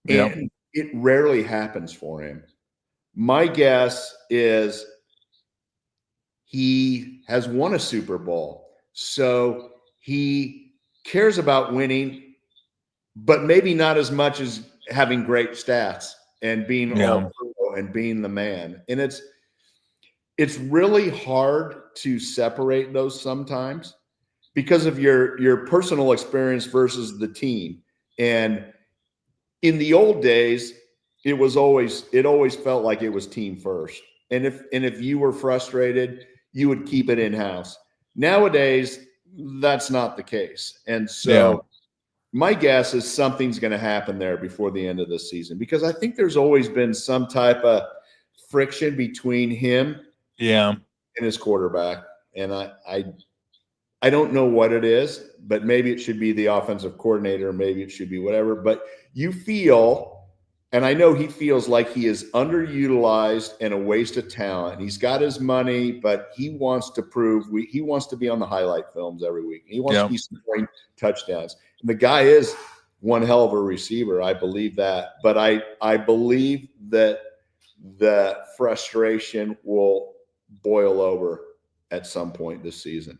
And it rarely happens for him. My guess is he has won a Super Bowl. So he cares about winning, but maybe not as much as having great stats and being all pro and being the man. And it's really hard to separate those sometimes because of your personal experience versus the team. And in the old days, it always felt like it was team first. And if you were frustrated, you would keep it in-house. Nowadays, that's not the case. And so my guess is something's going to happen there before the end of the season because I think there's always been some type of friction between him and his quarterback. And I don't know what it is, but maybe it should be the offensive coordinator, maybe it should be whatever. But you feel, and I know he feels like he is underutilized and a waste of talent. He's got his money, but he wants to prove he wants to be on the highlight films every week. He wants to be scoring touchdowns. And the guy is one hell of a receiver. I believe that. But I believe that the frustration will boil over at some point this season.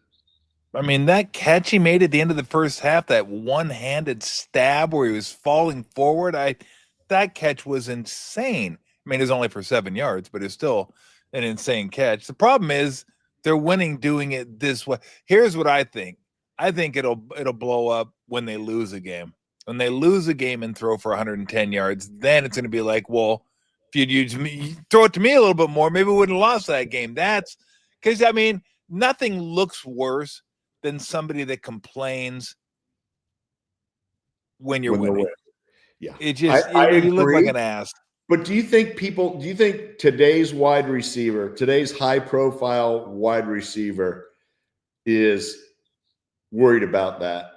I mean, that catch he made at the end of the first half, that one-handed stab where he was falling forward, that catch was insane. I mean, it was only for 7 yards, but it's still an insane catch. The problem is they're winning doing it this way. Here's what I think. I think it'll blow up when they lose a game. When they lose a game and throw for 110 yards, then it's going to be like, well, If you'd throw it to me a little bit more, maybe we wouldn't have lost that game. That's because, I mean, nothing looks worse than somebody that complains when you're winning. Yeah. It just, I you look like agree. an ass. But do you think today's wide receiver, today's high profile wide receiver is worried about that?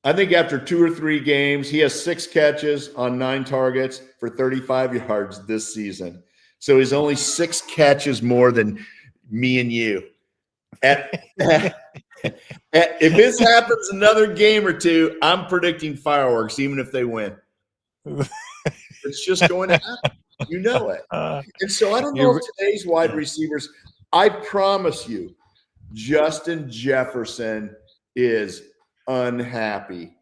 I think after 2 or 3 games, he has 6 catches on 9 targets for 35 yards this season. So he's only 6 catches more than me and you. If this happens another game or two, I'm predicting fireworks, even if they win. It's just going to happen. You know it. And so I don't know if today's wide receivers, I promise you, Justin Jefferson is unhappy.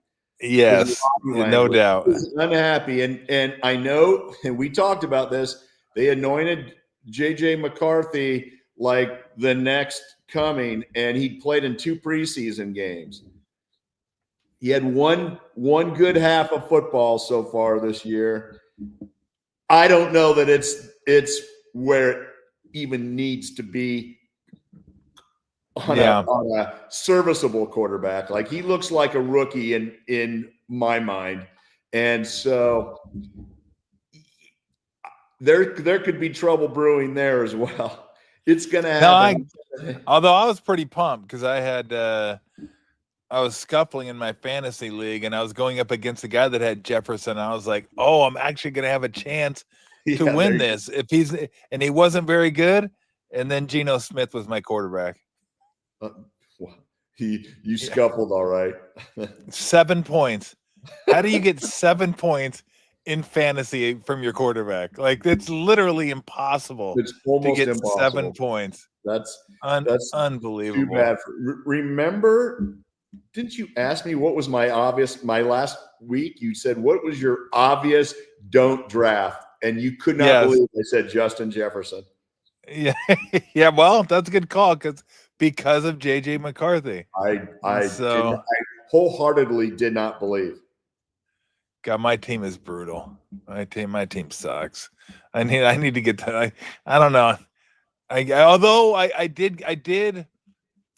Yes, no doubt. He's unhappy. And I know, and we talked about this, they anointed J.J. McCarthy like the next coming, and he played in 2 preseason games. He had one good half of football so far this year. I don't know that it's where it even needs to be on a serviceable quarterback. Like, he looks like a rookie in my mind. And so there could be trouble brewing there as well. It's going to happen. Although I was pretty pumped because I was scuffling in my fantasy league, and I was going up against a guy that had Jefferson. I was like, "Oh, I'm actually going to have a chance to win this." And he wasn't very good. And then Geno Smith was my quarterback. You scuffled all right. 7 points. How do you get 7 points in fantasy from your quarterback? Like, it's literally impossible. It's almost to get impossible. 7 points. That's unbelievable. Too bad. Remember, didn't you ask me what was my last week? You said, what was your obvious don't draft? And you could not believe I said Justin Jefferson. Yeah. Yeah. Well, that's a good call because of JJ McCarthy. I wholeheartedly did not believe. God, my team is brutal. My team sucks. I need to get that. I don't know. Although I did.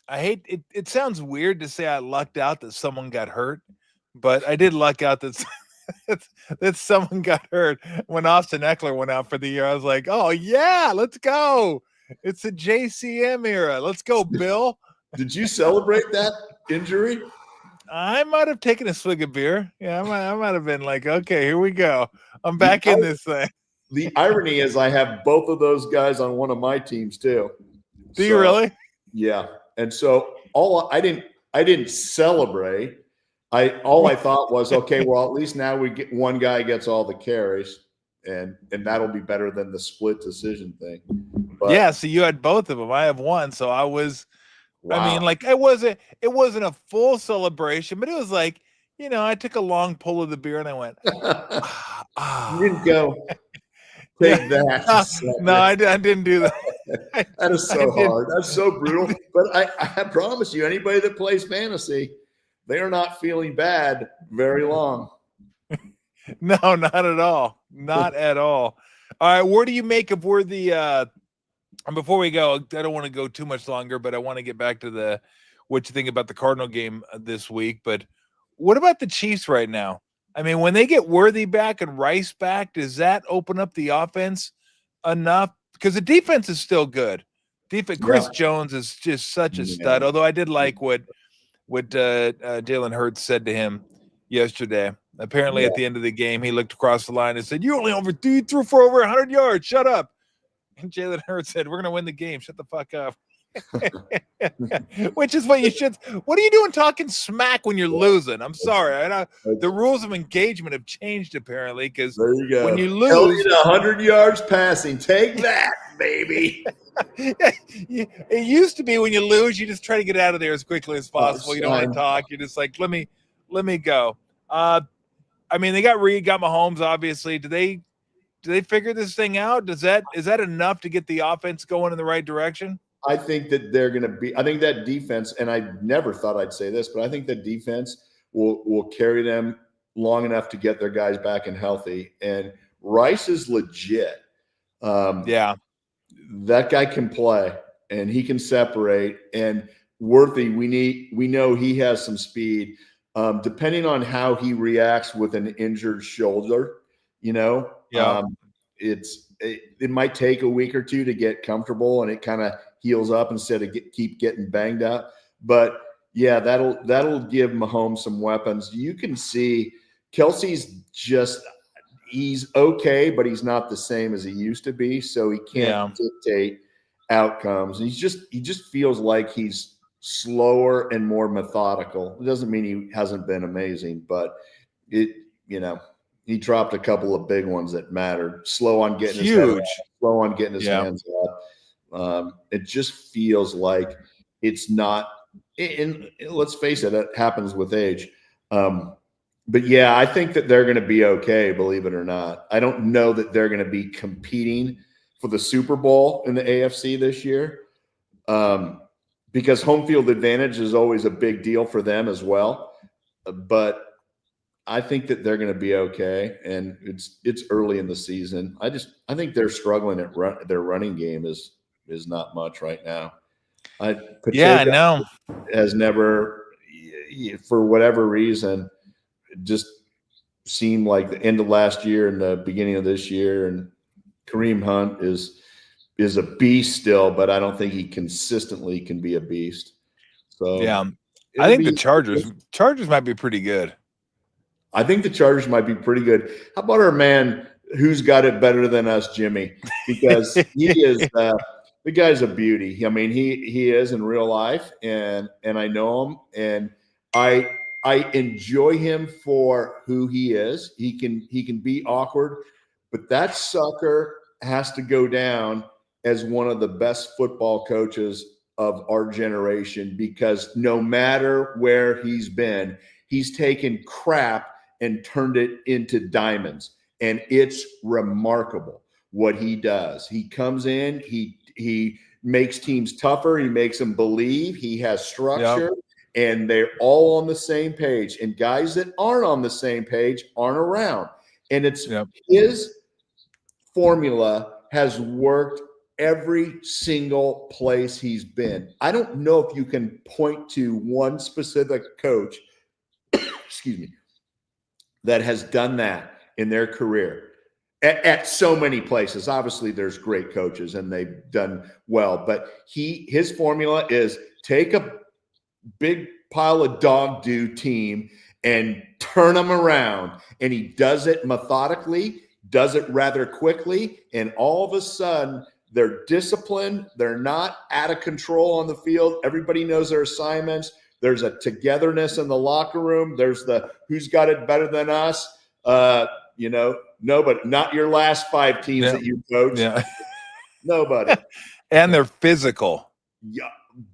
I hate it. It sounds weird to say I lucked out that someone got hurt, but I did luck out that that someone got hurt when Austin Eckler went out for the year. I was like, oh yeah, let's go. It's a JCM era. Let's go, Bill. Did you celebrate that injury? I might have taken a swig of beer. Yeah, I might have been like, okay, here we go. I'm back in this thing. The irony is I have both of those guys on one of my teams too. Do you really? Yeah. And so I didn't celebrate. All I thought was, okay, well, at least now we get one guy gets all the carries, and that'll be better than the split decision thing. But, yeah, so you had both of them. I have one, so I was. Wow. I mean, like, it wasn't a full celebration, but it was like, I took a long pull of the beer and I went. You didn't go. Take that. No, I didn't do that. That is so hard. That's so brutal. But I promise you, anybody that plays fantasy, they are not feeling bad very long. No, not at all. Not at all. All right, where do you make of where the before we go, I don't want to go too much longer, but I want to get back to what you think about the Cardinal game this week. But what about the Chiefs right now? I mean, when they get Worthy back and Rice back, does that open up the offense enough? Because the defense is still good. Chris Jones is just such a stud. Although I did like what Jalen Hurts said to him yesterday. Apparently, at the end of the game, he looked across the line and said, "You threw for over 100 yards. Shut up." And Jalen Hurts said, "We're going to win the game. Shut the fuck up." Which is what you should. What are you doing talking smack when you're losing? I'm sorry. The rules of engagement have changed apparently because when you lose, 100 yards passing. Take that, baby. It used to be when you lose, you just try to get out of there as quickly as possible. You don't want to talk. You're just like, let me go. I mean, they got Mahomes. Obviously, do they figure this thing out? Is that enough to get the offense going in the right direction? I think that I think that defense, and I never thought I'd say this, but I think that defense will carry them long enough to get their guys back and healthy. And Rice is legit. Yeah. That guy can play and he can separate. And Worthy, we know he has some speed. Depending on how he reacts with an injured shoulder, Yeah. it might take a week or two to get comfortable and it kind of heals up instead of keep getting banged up. But yeah, that'll give Mahomes some weapons. You can see Kelsey's he's okay, but he's not the same as he used to be. So he can't dictate outcomes. He just feels like he's slower and more methodical. It doesn't mean he hasn't been amazing, but he dropped a couple of big ones that mattered. Slow on getting his head up, slow on getting his hands up. It just feels like it's not. And let's face it, it happens with age. But yeah, I think that they're going to be okay, believe it or not. I don't know that they're going to be competing for the Super Bowl in the AFC this year, because home field advantage is always a big deal for them as well. But I think that they're going to be okay, and it's early in the season. I think they're struggling at their running game is not much right now. I know. Has never, for whatever reason, just seemed like the end of last year and the beginning of this year. And Kareem Hunt is a beast still, but I don't think he consistently can be a beast. So yeah, I think the Chargers might be pretty good. I think the Chargers might be pretty good. How about our man who's got it better than us, Jimmy? Because he is the guy's a beauty. I mean, he is in real life, and I know him, and I enjoy him for who he is. He can be awkward, but that sucker has to go down as one of the best football coaches of our generation, because no matter where he's been, he's taken crap and turned it into diamonds. And it's remarkable what he does. He comes in, he makes teams tougher. He makes them believe. He has structure. Yep. And they're all on the same page. And guys that aren't on the same page aren't around. And it's his formula has worked every single place he's been. I don't know if you can point to one specific coach, excuse me, that has done that in their career at so many places. Obviously, there's great coaches and they've done well, but his formula is take a big pile of dog do team and turn them around. And he does it methodically, does it rather quickly, and all of a sudden they're disciplined. They're not out of control on the field. Everybody knows their assignments. There's a togetherness in the locker room. There's the who's got it better than us. Nobody, not your last 5 teams that you coach. Yeah. Nobody. And they're physical. Yeah.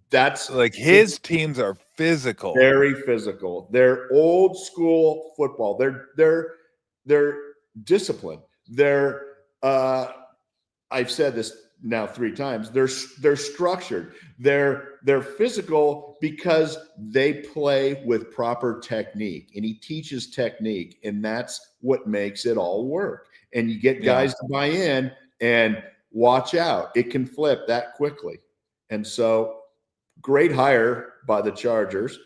That's like his teams are physical. Very physical. They're old school football. They're disciplined. They're I've said this now 3 times. They're structured. They're physical because they play with proper technique, and he teaches technique, and that's what makes it all work. And you get guys to buy in, and watch out, it can flip that quickly. And so, great hire by the Chargers.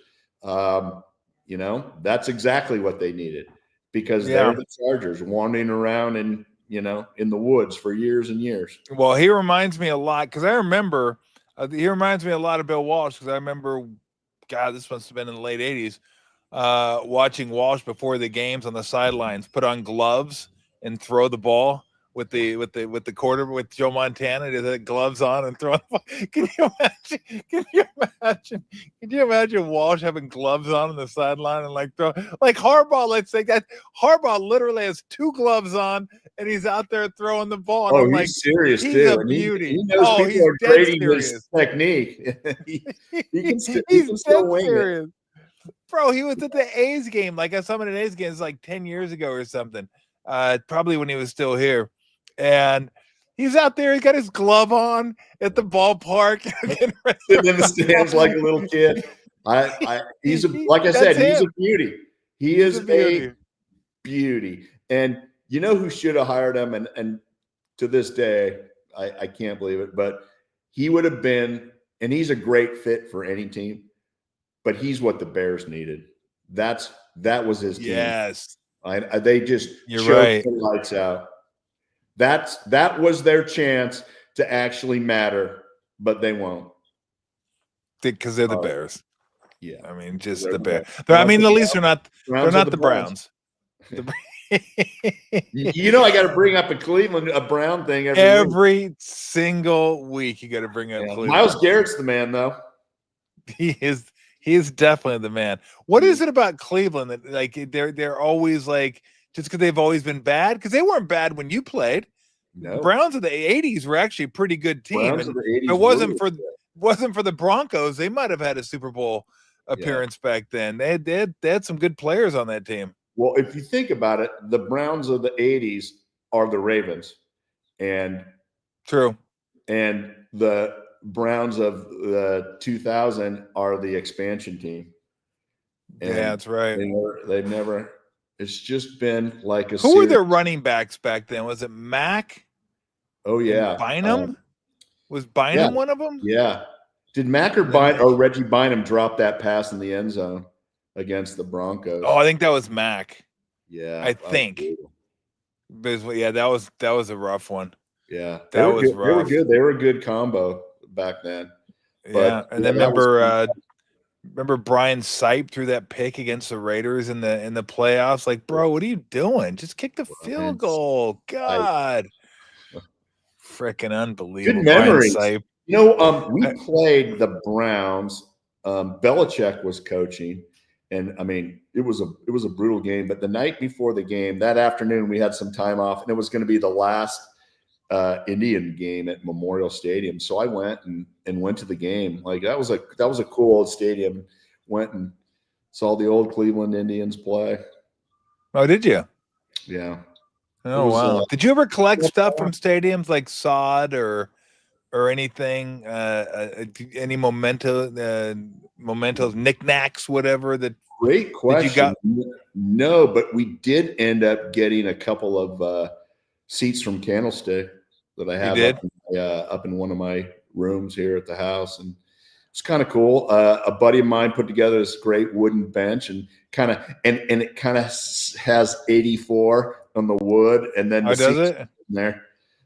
That's exactly what they needed, because they're the Chargers wandering around in the woods for years and years. Well, he reminds me a lot, because I remember he reminds me a lot of Bill Walsh, because I remember, God, this must have been in the late 80s, watching Walsh before the games on the sidelines put on gloves and throw the ball with the quarter with Joe Montana. He had gloves on and throwing the ball. Can you imagine Walsh having gloves on the sideline and throw like Harbaugh? Let's say that Harbaugh literally has 2 gloves on and he's out there throwing the ball. And I'm he's serious he's too. A beauty. He knows people are grading his technique. he can still wing it. Bro, he was at the A's game. I saw him at an A's game. It's 10 years ago or something. Probably when he was still here. And he's out there. He's got his glove on at the ballpark, sitting in the stands like a little kid. He's a beauty. He is a beauty. And you know who should have hired him? And to this day, I can't believe it, but he would have been, and he's a great fit for any team, but he's what the Bears needed. That was his team. Yes. They just choked the lights out. That was their chance to actually matter, but they won't. Because they're the Bears. Yeah. I mean, just the Bears. I mean, at least they're not the Browns. You know, I got to bring up a Brown thing every single week. You got to bring up Cleveland. Myles Garrett's the man, though. He is definitely the man. What is it about Cleveland that like they're always like just because they've always been bad? Because they weren't bad when you played. No. The Browns of the '80s were actually a pretty good team. And if it wasn't for the Broncos, they might have had a Super Bowl appearance back then. They had some good players on that team. Well, if you think about it, the Browns of the '80s are the Ravens, and the Browns of the 2000 are the expansion team. And that's right. They've never. It's just been like a. Who were their running backs back then? Was it Mack? Oh yeah, Bynum. Was Bynum one of them? Yeah. Did Mack or Reggie Bynum drop that pass in the end zone against the Broncos? Oh, I think that was Mack. Yeah, I think. Yeah, that was a rough one. Yeah, that was rough. They were good. They were a good combo back then. But, and then remember Brian Sipe threw that pick against the Raiders in the playoffs. Like, bro, what are you doing? Just kick the field goal. God, freaking unbelievable. Good memories. You know, we played the Browns. Belichick was coaching. And I mean, it was a brutal game. But the night before the game, that afternoon, we had some time off, and it was going to be the last Indian game at Memorial Stadium. So I went and went to the game. Like that was a cool old stadium. Went and saw the old Cleveland Indians play. Oh, did you? Yeah. Oh wow. Did you ever collect stuff from stadiums like sod or anything? Any mementos, knickknacks, whatever that. Great question. No, but we did end up getting a couple of seats from Candlestick that I have up in one of my rooms here at the house, and it's kind of cool. A buddy of mine put together this great wooden bench, and it kind of has 84 on the wood, and then does it in there?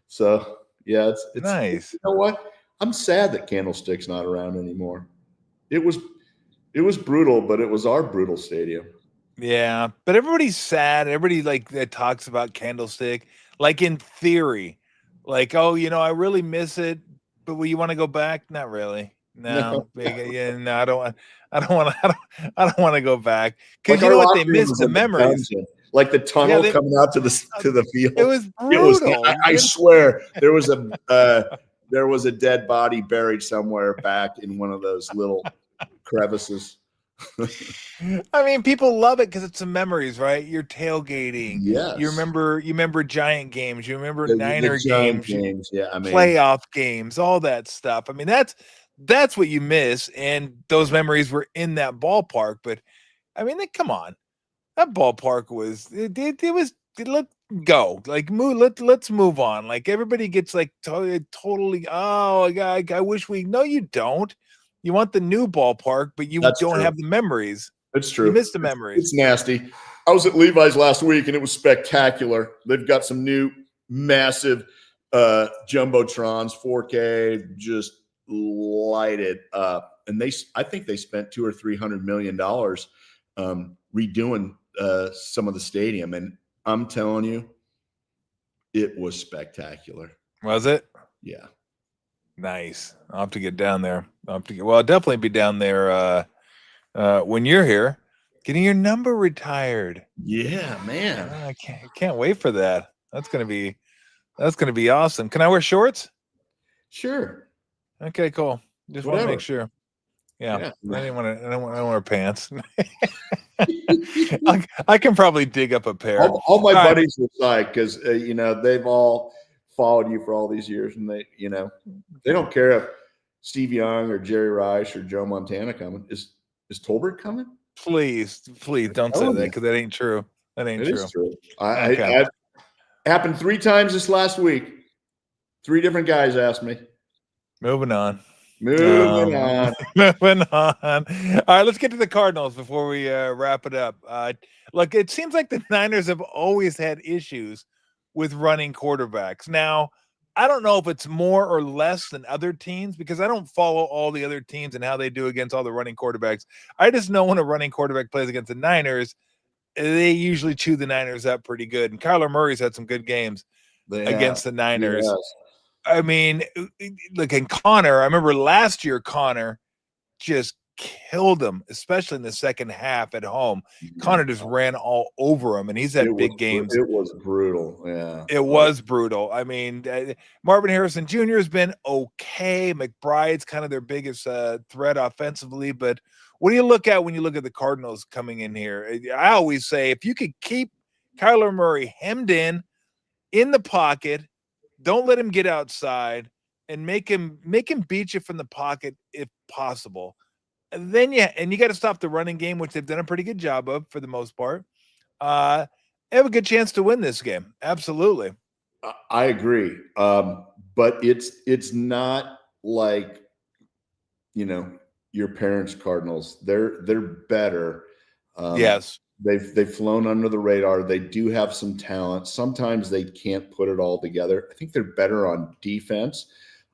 So yeah, it's nice. You know what? I'm sad that Candlestick's not around anymore. It was brutal, but it was our brutal stadium. Yeah, but everybody's sad. Everybody that talks about Candlestick, like in theory, like, oh, I really miss it, but will you want to go back? Not really. No. No, I don't want to go back because you know what? They missed the memories. Like the tunnel coming out to the field. It was brutal. I swear there was a dead body buried somewhere back in one of those little crevices. I mean, people love it because it's some memories, right? You're tailgating. Yes. You remember Giant games. You remember Niner games. Yeah, I mean, playoff games, all that stuff. I mean, that's what you miss, and those memories were in that ballpark. But I mean, come on, that ballpark was let's go, like move. Let's move on. Like everybody gets like totally. Oh, I wish no, you don't. You want the new ballpark, but you don't have the memories. That's true. You missed the memories. It's nasty. I was at Levi's last week, and it was spectacular. They've got some new massive jumbotrons, 4K, just lighted up. And I think they spent $200 or $300 million redoing some of the stadium. And I'm telling you, it was spectacular. Was it? Yeah. Nice. I'll have to get down there. I'll definitely be down there when you're here, getting your number retired. Yeah, man. I can't wait for that. That's gonna be awesome. Can I wear shorts? Sure. Okay, cool. Just want to make sure. Yeah. I don't want to wear pants. I can probably dig up a pair. All my buddies are like, because they've all followed you for all these years, and they don't care if Steve Young or Jerry Rice or Joe Montana coming. Is Tolbert coming? Please don't say that, because that ain't true. That ain't true. It is true. I happened 3 times this last week. 3 different guys asked me. Moving on. Moving on. Moving on. All right, let's get to the Cardinals before we wrap it up. Look, it seems like the Niners have always had issues with running quarterbacks. Now, I don't know if it's more or less than other teams because I don't follow all the other teams and how they do against all the running quarterbacks. I just know when a running quarterback plays against the Niners, they usually chew the Niners up pretty good. And Kyler Murray's had some good games against the Niners. Yes. I mean, look, and Connor, I remember last year, Connor just killed him, especially in the second half at home. Connor just ran all over him, and he's had big games. It was brutal. Yeah. It was brutal. I mean, Marvin Harrison Jr. has been okay. McBride's kind of their biggest threat offensively. But what do you look at when you look at the Cardinals coming in here? I always say if you could keep Kyler Murray hemmed in the pocket, don't let him get outside, and make him beat you from the pocket if possible. And then you got to stop the running game, which they've done a pretty good job of for the most part. They have a good chance to win this game. Absolutely. I agree. But it's not like, your parents' Cardinals. They're better. Yes. They've flown under the radar. They do have some talent. Sometimes they can't put it all together. I think they're better on defense,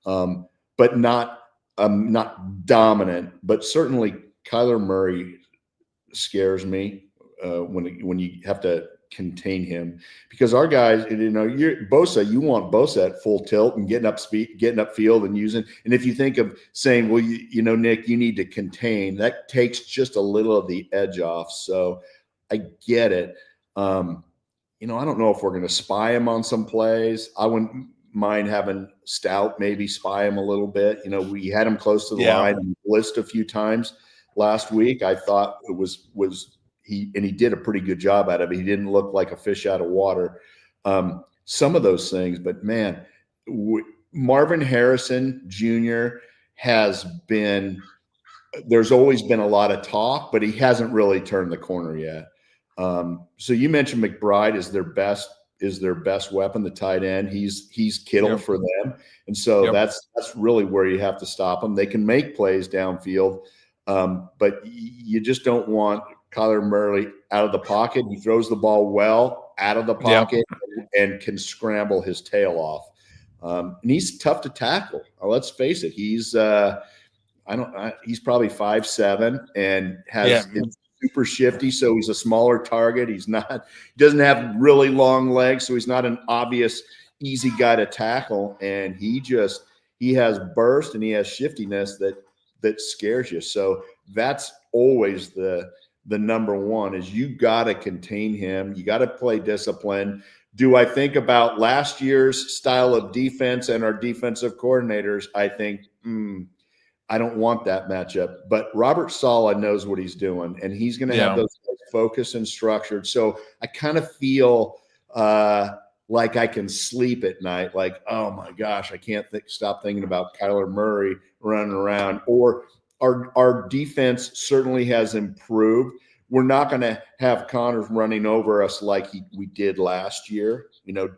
but not dominant. But certainly Kyler Murray scares me when you have to contain him, because our guys, you're Bosa. You want Bosa at full tilt and getting up field and using. And if you think of saying, well, Nick, you need to contain, that takes just a little of the edge off. So I get it. I don't know if we're going to spy him on some plays. I wouldn't mind having Stout maybe spy him a little bit. We had him close to the line and blitzed a few times last week. I thought it was he did a pretty good job at it. He didn't look like a fish out of water. Some of those things, but man, Marvin Harrison Jr. has been. There's always been a lot of talk, but he hasn't really turned the corner yet. So you mentioned McBride is their best weapon, the tight end. He's Kittle for them. And so that's really where you have to stop them. They can make plays downfield, but you just don't want Kyler Murray out of the pocket. He throws the ball well out of the pocket and can scramble his tail off. And he's tough to tackle. Let's face it. He's he's probably 5'7" and has super shifty, so he's a smaller target. He doesn't have really long legs, so he's not an obvious easy guy to tackle. And he has burst and he has shiftiness that scares you. So that's always the number one, is you got to contain him. You got to play discipline. Do I think about last year's style of defense and our defensive coordinators? I think, I don't want that matchup. But Robert Saleh knows what he's doing, and he's going to have those focused and structured. So I kind of feel like I can sleep at night, like, oh my gosh, I can't stop thinking about Kyler Murray running around. Or our defense certainly has improved. We're not going to have Connor running over us like we did last year.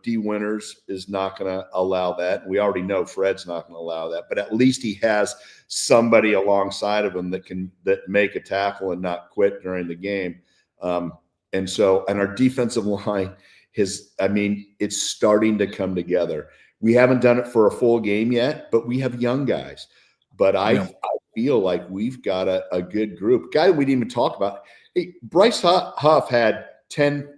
D. Winters is not going to allow that. We already know Fred's not going to allow that, but at least he has somebody alongside of him that make a tackle and not quit during the game. And our defensive line it's starting to come together. We haven't done it for a full game yet, but we have young guys. But I feel like we've got a good group. Guy we didn't even talk about. Hey, Bryce Huff had 10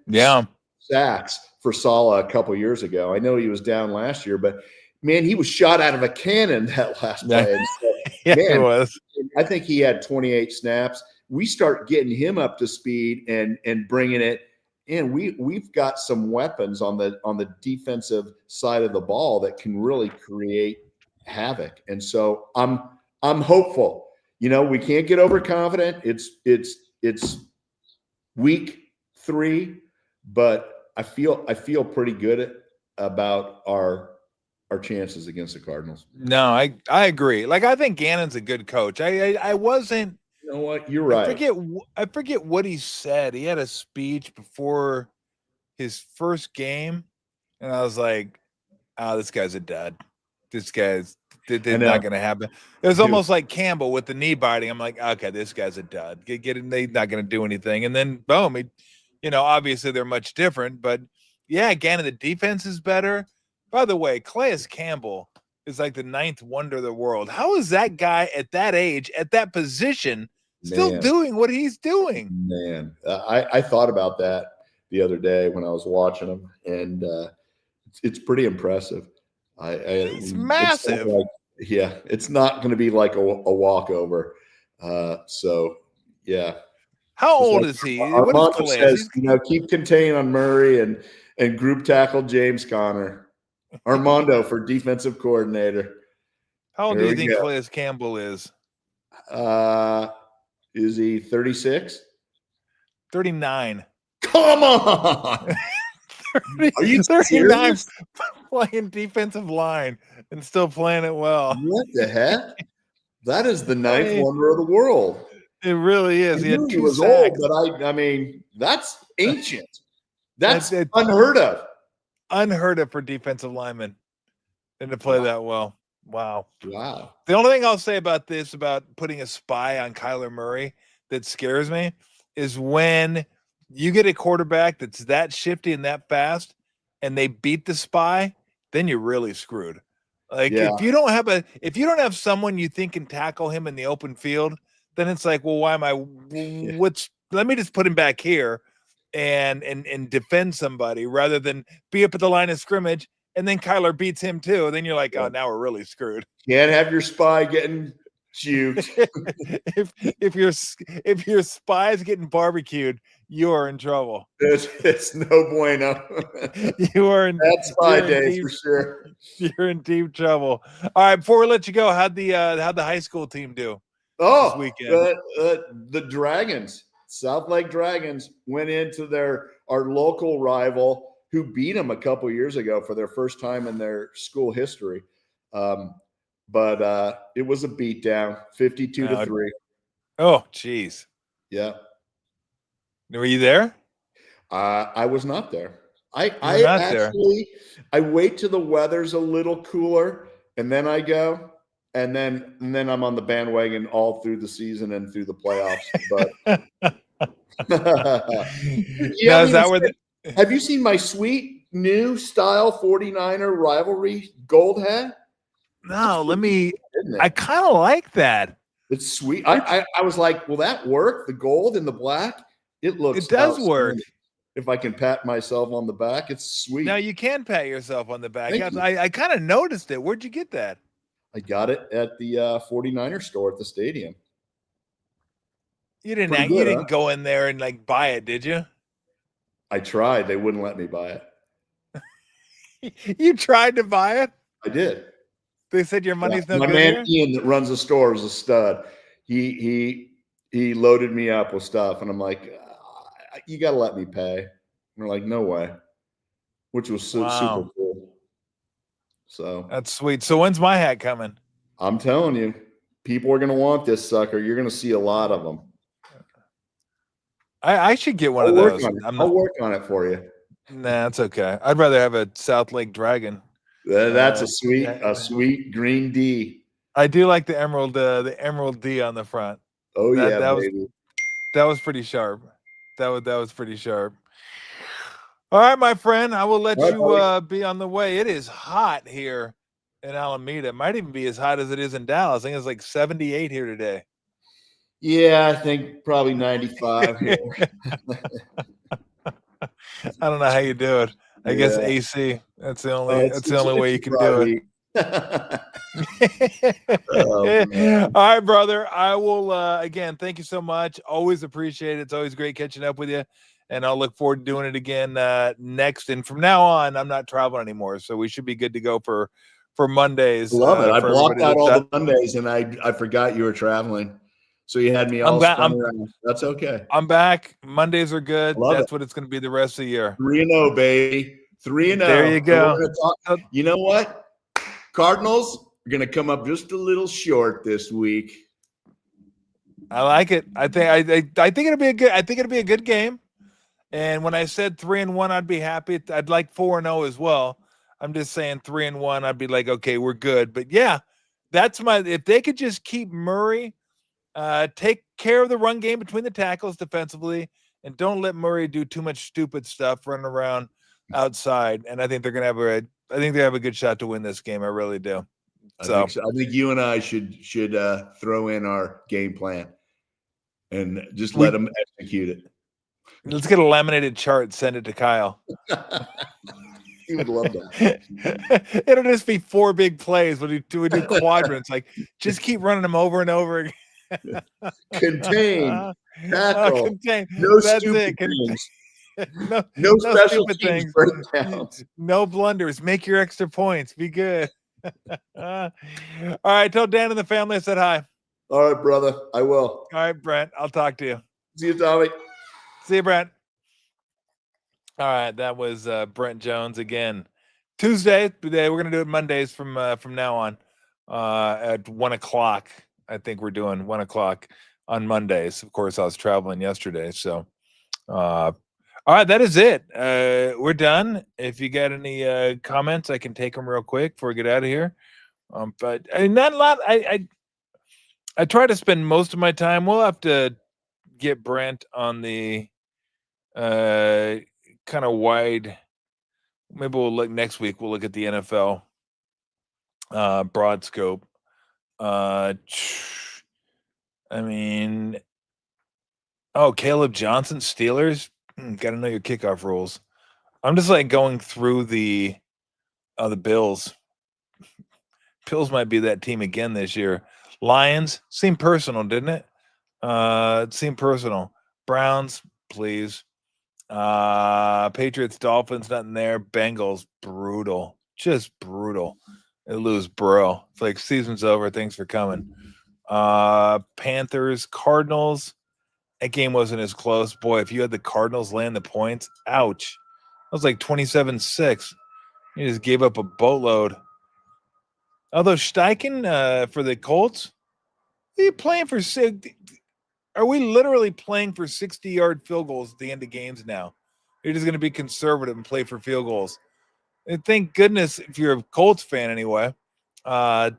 sacks for Saleh a couple years ago. I know he was down last year, but man, he was shot out of a cannon that last play. So, he was. I think he had 28 snaps. We start getting him up to speed and bringing it in. We've got some weapons on the defensive side of the ball that can really create havoc. And so I'm hopeful. We can't get overconfident. It's week 3, but I feel pretty good about our chances against the Cardinals. No, I agree. Like, I think Gannon's a good coach. I wasn't. You know what? You're right. I forget what he said. He had a speech before his first game, and I was like, "Oh, this guy's a dud." this guy's not going to happen. It was almost like Campbell with the knee biting. I'm like, okay, this guy's a dud. Get him. They're not going to do anything. And then boom, obviously they're much different, but yeah, Gannon, the defense is better. By the way, Calais Campbell is like the ninth wonder of the world. How is that guy at that age, at that position, still doing what he's doing? Man, I thought about that the other day when I was watching him, and it's pretty impressive. It's massive. It's not going to be like a walkover. So, yeah. How old is he? Armando says, keep contain on Murray and group tackle James Conner. Armando for defensive coordinator. How old do you think Calais Campbell is? Is he 36? 39. Come on. Are you 39 playing defensive line and still playing it well? What the heck? That is the ninth wonder of the world. It really is. He had 2 sacks. Old, but I mean, that's ancient. That's unheard of. Unheard of for defensive linemen and to play that well. Wow. The only thing I'll say about this, about putting a spy on Kyler Murray that scares me, is when you get a quarterback that's that shifty and that fast and they beat the spy, then you're really screwed. Like if you don't have someone you think can tackle him in the open field, then it's like, well, why am I let me just put him back here and defend somebody rather than be up at the line of scrimmage and then Kyler beats him too. Then you're like, oh, now we're really screwed. Can't have your spy getting juked. if your spy is getting barbecued, you are in trouble. It's no bueno. You are in that spy days for sure. You're in deep trouble. All right, before we let you go, how'd the high school team do this weekend? The Dragons, South Lake Dragons, went into our local rival who beat them a couple years ago for their first time in their school history. But it was a beatdown, 52-3. Oh, geez. Yeah. Were you there? I was not there. I wait till the weather's a little cooler and then I go, and then I'm on the bandwagon all through the season and through the playoffs. But have you seen my sweet new style 49er rivalry gold hat? No, I kind of like that. It's sweet. I was like, will that work? The gold and the black? It does work. If I can pat myself on the back, it's sweet. Now you can pat yourself on the back. I kind of noticed it. Where'd you get that? I got it at the 49er store at the stadium. You didn't go in there and like buy it, did you? I tried. They wouldn't let me buy it. You tried to buy it? I did. They said your money's no good. My man Ian that runs the store is a stud. He loaded me up with stuff, and I'm like, you got to let me pay. And they're like, no way, which was super cool. So that's sweet. So when's my hat coming? I'm telling you, people are going to want this sucker. You're going to see a lot of them. I should get one of those. I'll work on it for you. Nah, it's okay. I'd rather have a South Lake Dragon. That's a sweet green D. I do like the emerald D on the front. Oh, baby. That was pretty sharp. That was pretty sharp. All right, my friend, I will let you be on the way. It is hot here in Alameda. It might even be as hot as it is in Dallas. I think it's like 78 here today. Yeah, I think probably 95 here. I don't know how you do it. I guess AC. That's the only way you can do it. All right, brother. I will again, thank you so much. Always appreciate it. It's always great catching up with you. And I'll look forward to doing it again next. And from now on, I'm not traveling anymore. So we should be good to go for Mondays. Love it. I blocked out all the Mondays and I forgot you were traveling. So you had me all spun around. That's okay. I'm back. Mondays are good. That's what it's going to be the rest of the year. 3-0, baby. 3-0. There you go. You know what? Cardinals are going to come up just a little short this week. I like it. I think it'll be a good. I think it'll be a good game. And when I said 3-1, I'd be happy. I'd like 4-0 as well. I'm just saying 3-1. I'd be like, okay, we're good. But yeah, if they could just keep Murray, take care of the run game between the tackles defensively, and don't let Murray do too much stupid stuff running around outside. And I think they're gonna have a good shot to win this game. I really do. I think so. I think you and I should throw in our game plan and just let them execute it. Let's get a laminated chart and send it to Kyle. He would love that. It'll just be 4 big plays. We do quadrants. Like, just keep running them over and over again. Contain, tackle, contain. No That's stupid it. things. No special teams breakdowns. No blunders. Make your extra points. Be good. All right. Tell Dan and the family I said hi. All right, brother. I will. All right, Brent. I'll talk to you. See you, Tommy. See you, Brent. All right, that was Brent Jones again. Tuesday, we're gonna do it Mondays from now on at 1:00. I think we're doing 1:00 on Mondays. Of course, I was traveling yesterday, so all right, that is it. We're done. If you got any comments, I can take them real quick before we get out of here. But not a lot. I try to spend most of my time. We'll have to get Brent on the kind of wide. Maybe we'll look next week. We'll look at the NFL broad scope. I mean, Caleb Johnson, Steelers. Got to know your kickoff rules. I'm just like going through the Bills. Bills might be that team again this year. Lions seemed personal, didn't it? It seemed personal. Browns, please. Patriots, Dolphins, nothing there. Bengals, brutal, just brutal. They lose Burrow. It's like season's over. Thanks for coming. Panthers, Cardinals. That game wasn't as close. Boy, if you had the Cardinals land the points, ouch. That was like 27-6. You just gave up a boatload. Although Steichen for the Colts, are you playing for? Are we literally playing for 60-yard field goals at the end of games now? You're just going to be conservative and play for field goals. And thank goodness, if you're a Colts fan anyway, I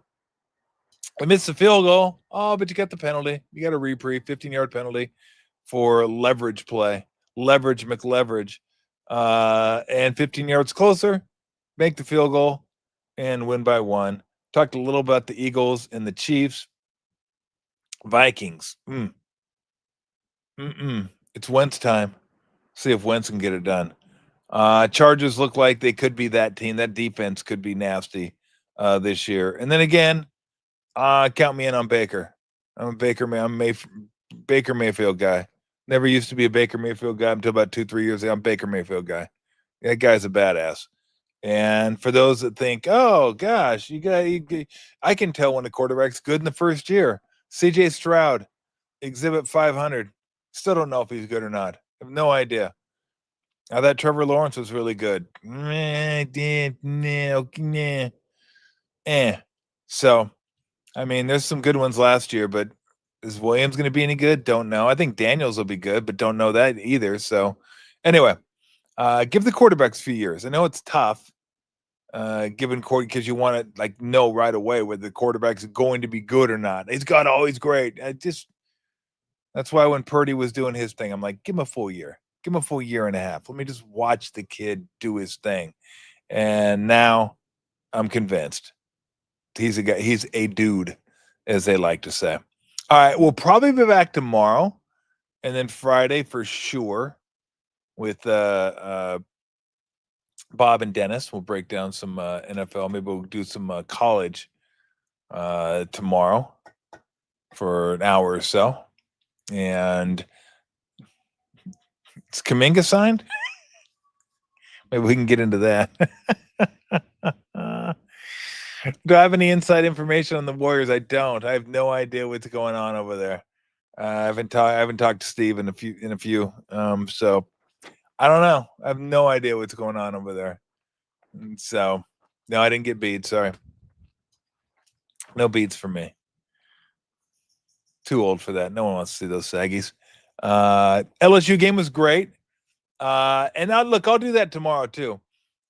missed the field goal. Oh, but you got the penalty. You got a reprieve, 15-yard penalty for leverage play. Leverage McLeverage. And 15 yards closer, make the field goal and win by 1. Talked a little about the Eagles and the Chiefs. Vikings. It's Wentz time. See if Wentz can get it done. Chargers look like they could be that team. That defense could be nasty this year. And then again, count me in on Baker. I'm a Baker Mayfield guy. Never used to be a Baker Mayfield guy until about 2-3 years ago. I'm a Baker Mayfield guy. That guy's a badass. And for those that think, oh gosh, I can tell when a quarterback's good in the first year. CJ Stroud, Exhibit 500. Still don't know if he's good or not. I have no idea. I thought Trevor Lawrence was really good. So, I mean, there's some good ones last year, but is Williams going to be any good? Don't know. I think Daniels will be good, but don't know that either. So, anyway, give the quarterbacks a few years. I know it's tough, because you want to know right away whether the quarterback's going to be good or not. He's great. That's why when Purdy was doing his thing, I'm like, give him a full year. Give him a full year and a half. Let me just watch the kid do his thing. And now I'm convinced he's a guy. He's a dude, as they like to say. All right. We'll probably be back tomorrow and then Friday for sure with Bob and Dennis. We'll break down some NFL. Maybe we'll do some college tomorrow for an hour or so. And is Kuminga signed? Maybe we can get into that. Do I have any inside information on the Warriors? I don't. I have no idea what's going on over there. I haven't talked to Steve in a few. So I don't know. I have no idea what's going on over there. And so no, I didn't get beats. Sorry. No beats for me. Too old for that. No one wants to see those Saggies. LSU game was great. And now look, I'll do that tomorrow too.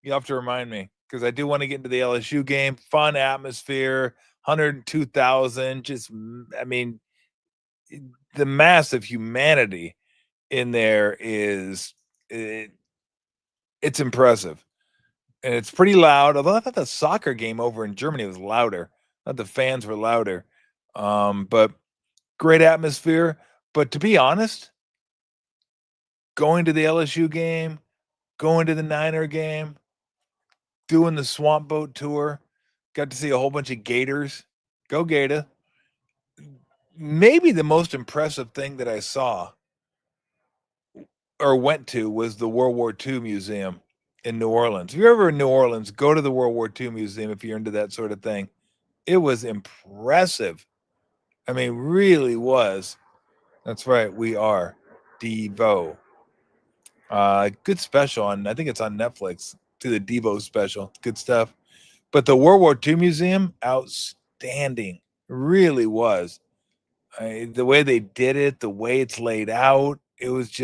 You have to remind me because I do want to get into the LSU game. Fun atmosphere, 102,000. Just, I mean, the massive humanity in there is it's impressive, and it's pretty loud. Although I thought the soccer game over in Germany was louder. I thought the fans were louder, but great atmosphere. But to be honest, going to the LSU game, going to the Niner game, doing the Swamp Boat tour, got to see a whole bunch of Gators. Go Gator. Maybe the most impressive thing that I saw or went to was the World War II Museum in New Orleans. If you're ever in New Orleans, go to the World War II Museum if you're into that sort of thing. It was impressive. I mean, really was. That's right. We are Devo. Good special on, I think it's on Netflix, to the Devo special. Good stuff. But the World War II Museum, outstanding. Really was. The way they did it, the way it's laid out, it was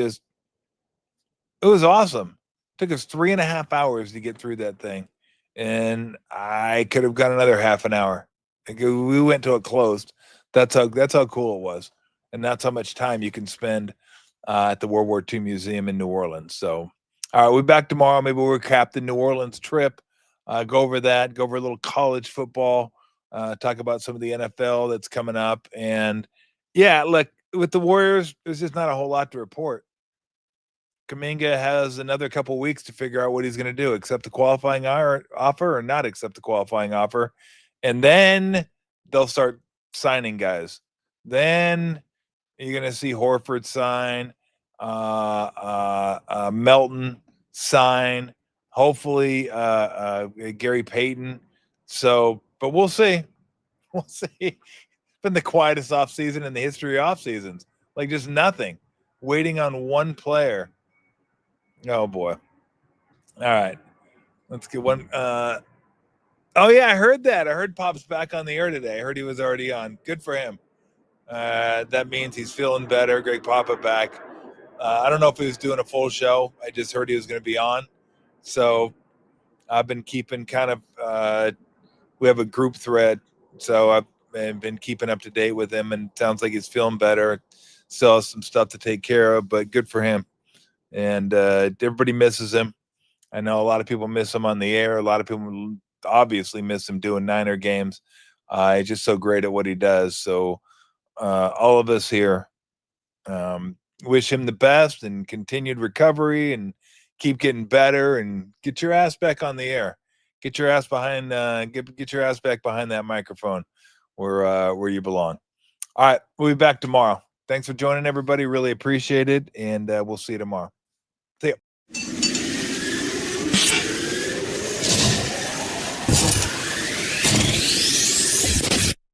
awesome. Took us 3.5 hours to get through that thing. And I could have got another half an hour. We went till it closed. That's how cool it was. And that's how much time you can spend at the World War II Museum in New Orleans. So, all right, we'll be back tomorrow. Maybe we'll recap the New Orleans trip, go over that, go over a little college football, talk about some of the NFL that's coming up. And, yeah, look, with the Warriors, there's just not a whole lot to report. Kuminga has another couple weeks to figure out what he's going to do, accept the qualifying offer or not accept the qualifying offer. And then they'll start signing guys. Then you're going to see Horford sign, Melton sign, hopefully Gary Payton. So, but we'll see. We'll see. It's been the quietest offseason in the history of off seasons. Like just nothing. Waiting on one player. Oh boy. All right. Let's get one. Oh yeah, I heard that. I heard Pop's back on the air today. I heard he was already on. Good for him. That means he's feeling better. Greg Papa back. I don't know if he was doing a full show. I just heard he was going to be on. So I've been keeping kind of, we have a group thread. So I've been keeping up to date with him, and it sounds like he's feeling better. Still has some stuff to take care of, but good for him. And everybody misses him. I know a lot of people miss him on the air. A lot of people obviously miss him doing Niner games. He's just so great at what he does. So all of us here wish him the best and continued recovery, and keep getting better, and get your ass back on the air. Get your ass behind. Get your ass back behind that microphone where you belong. All right, we'll be back tomorrow. Thanks for joining, everybody. Really appreciate it, and we'll see you tomorrow. See ya.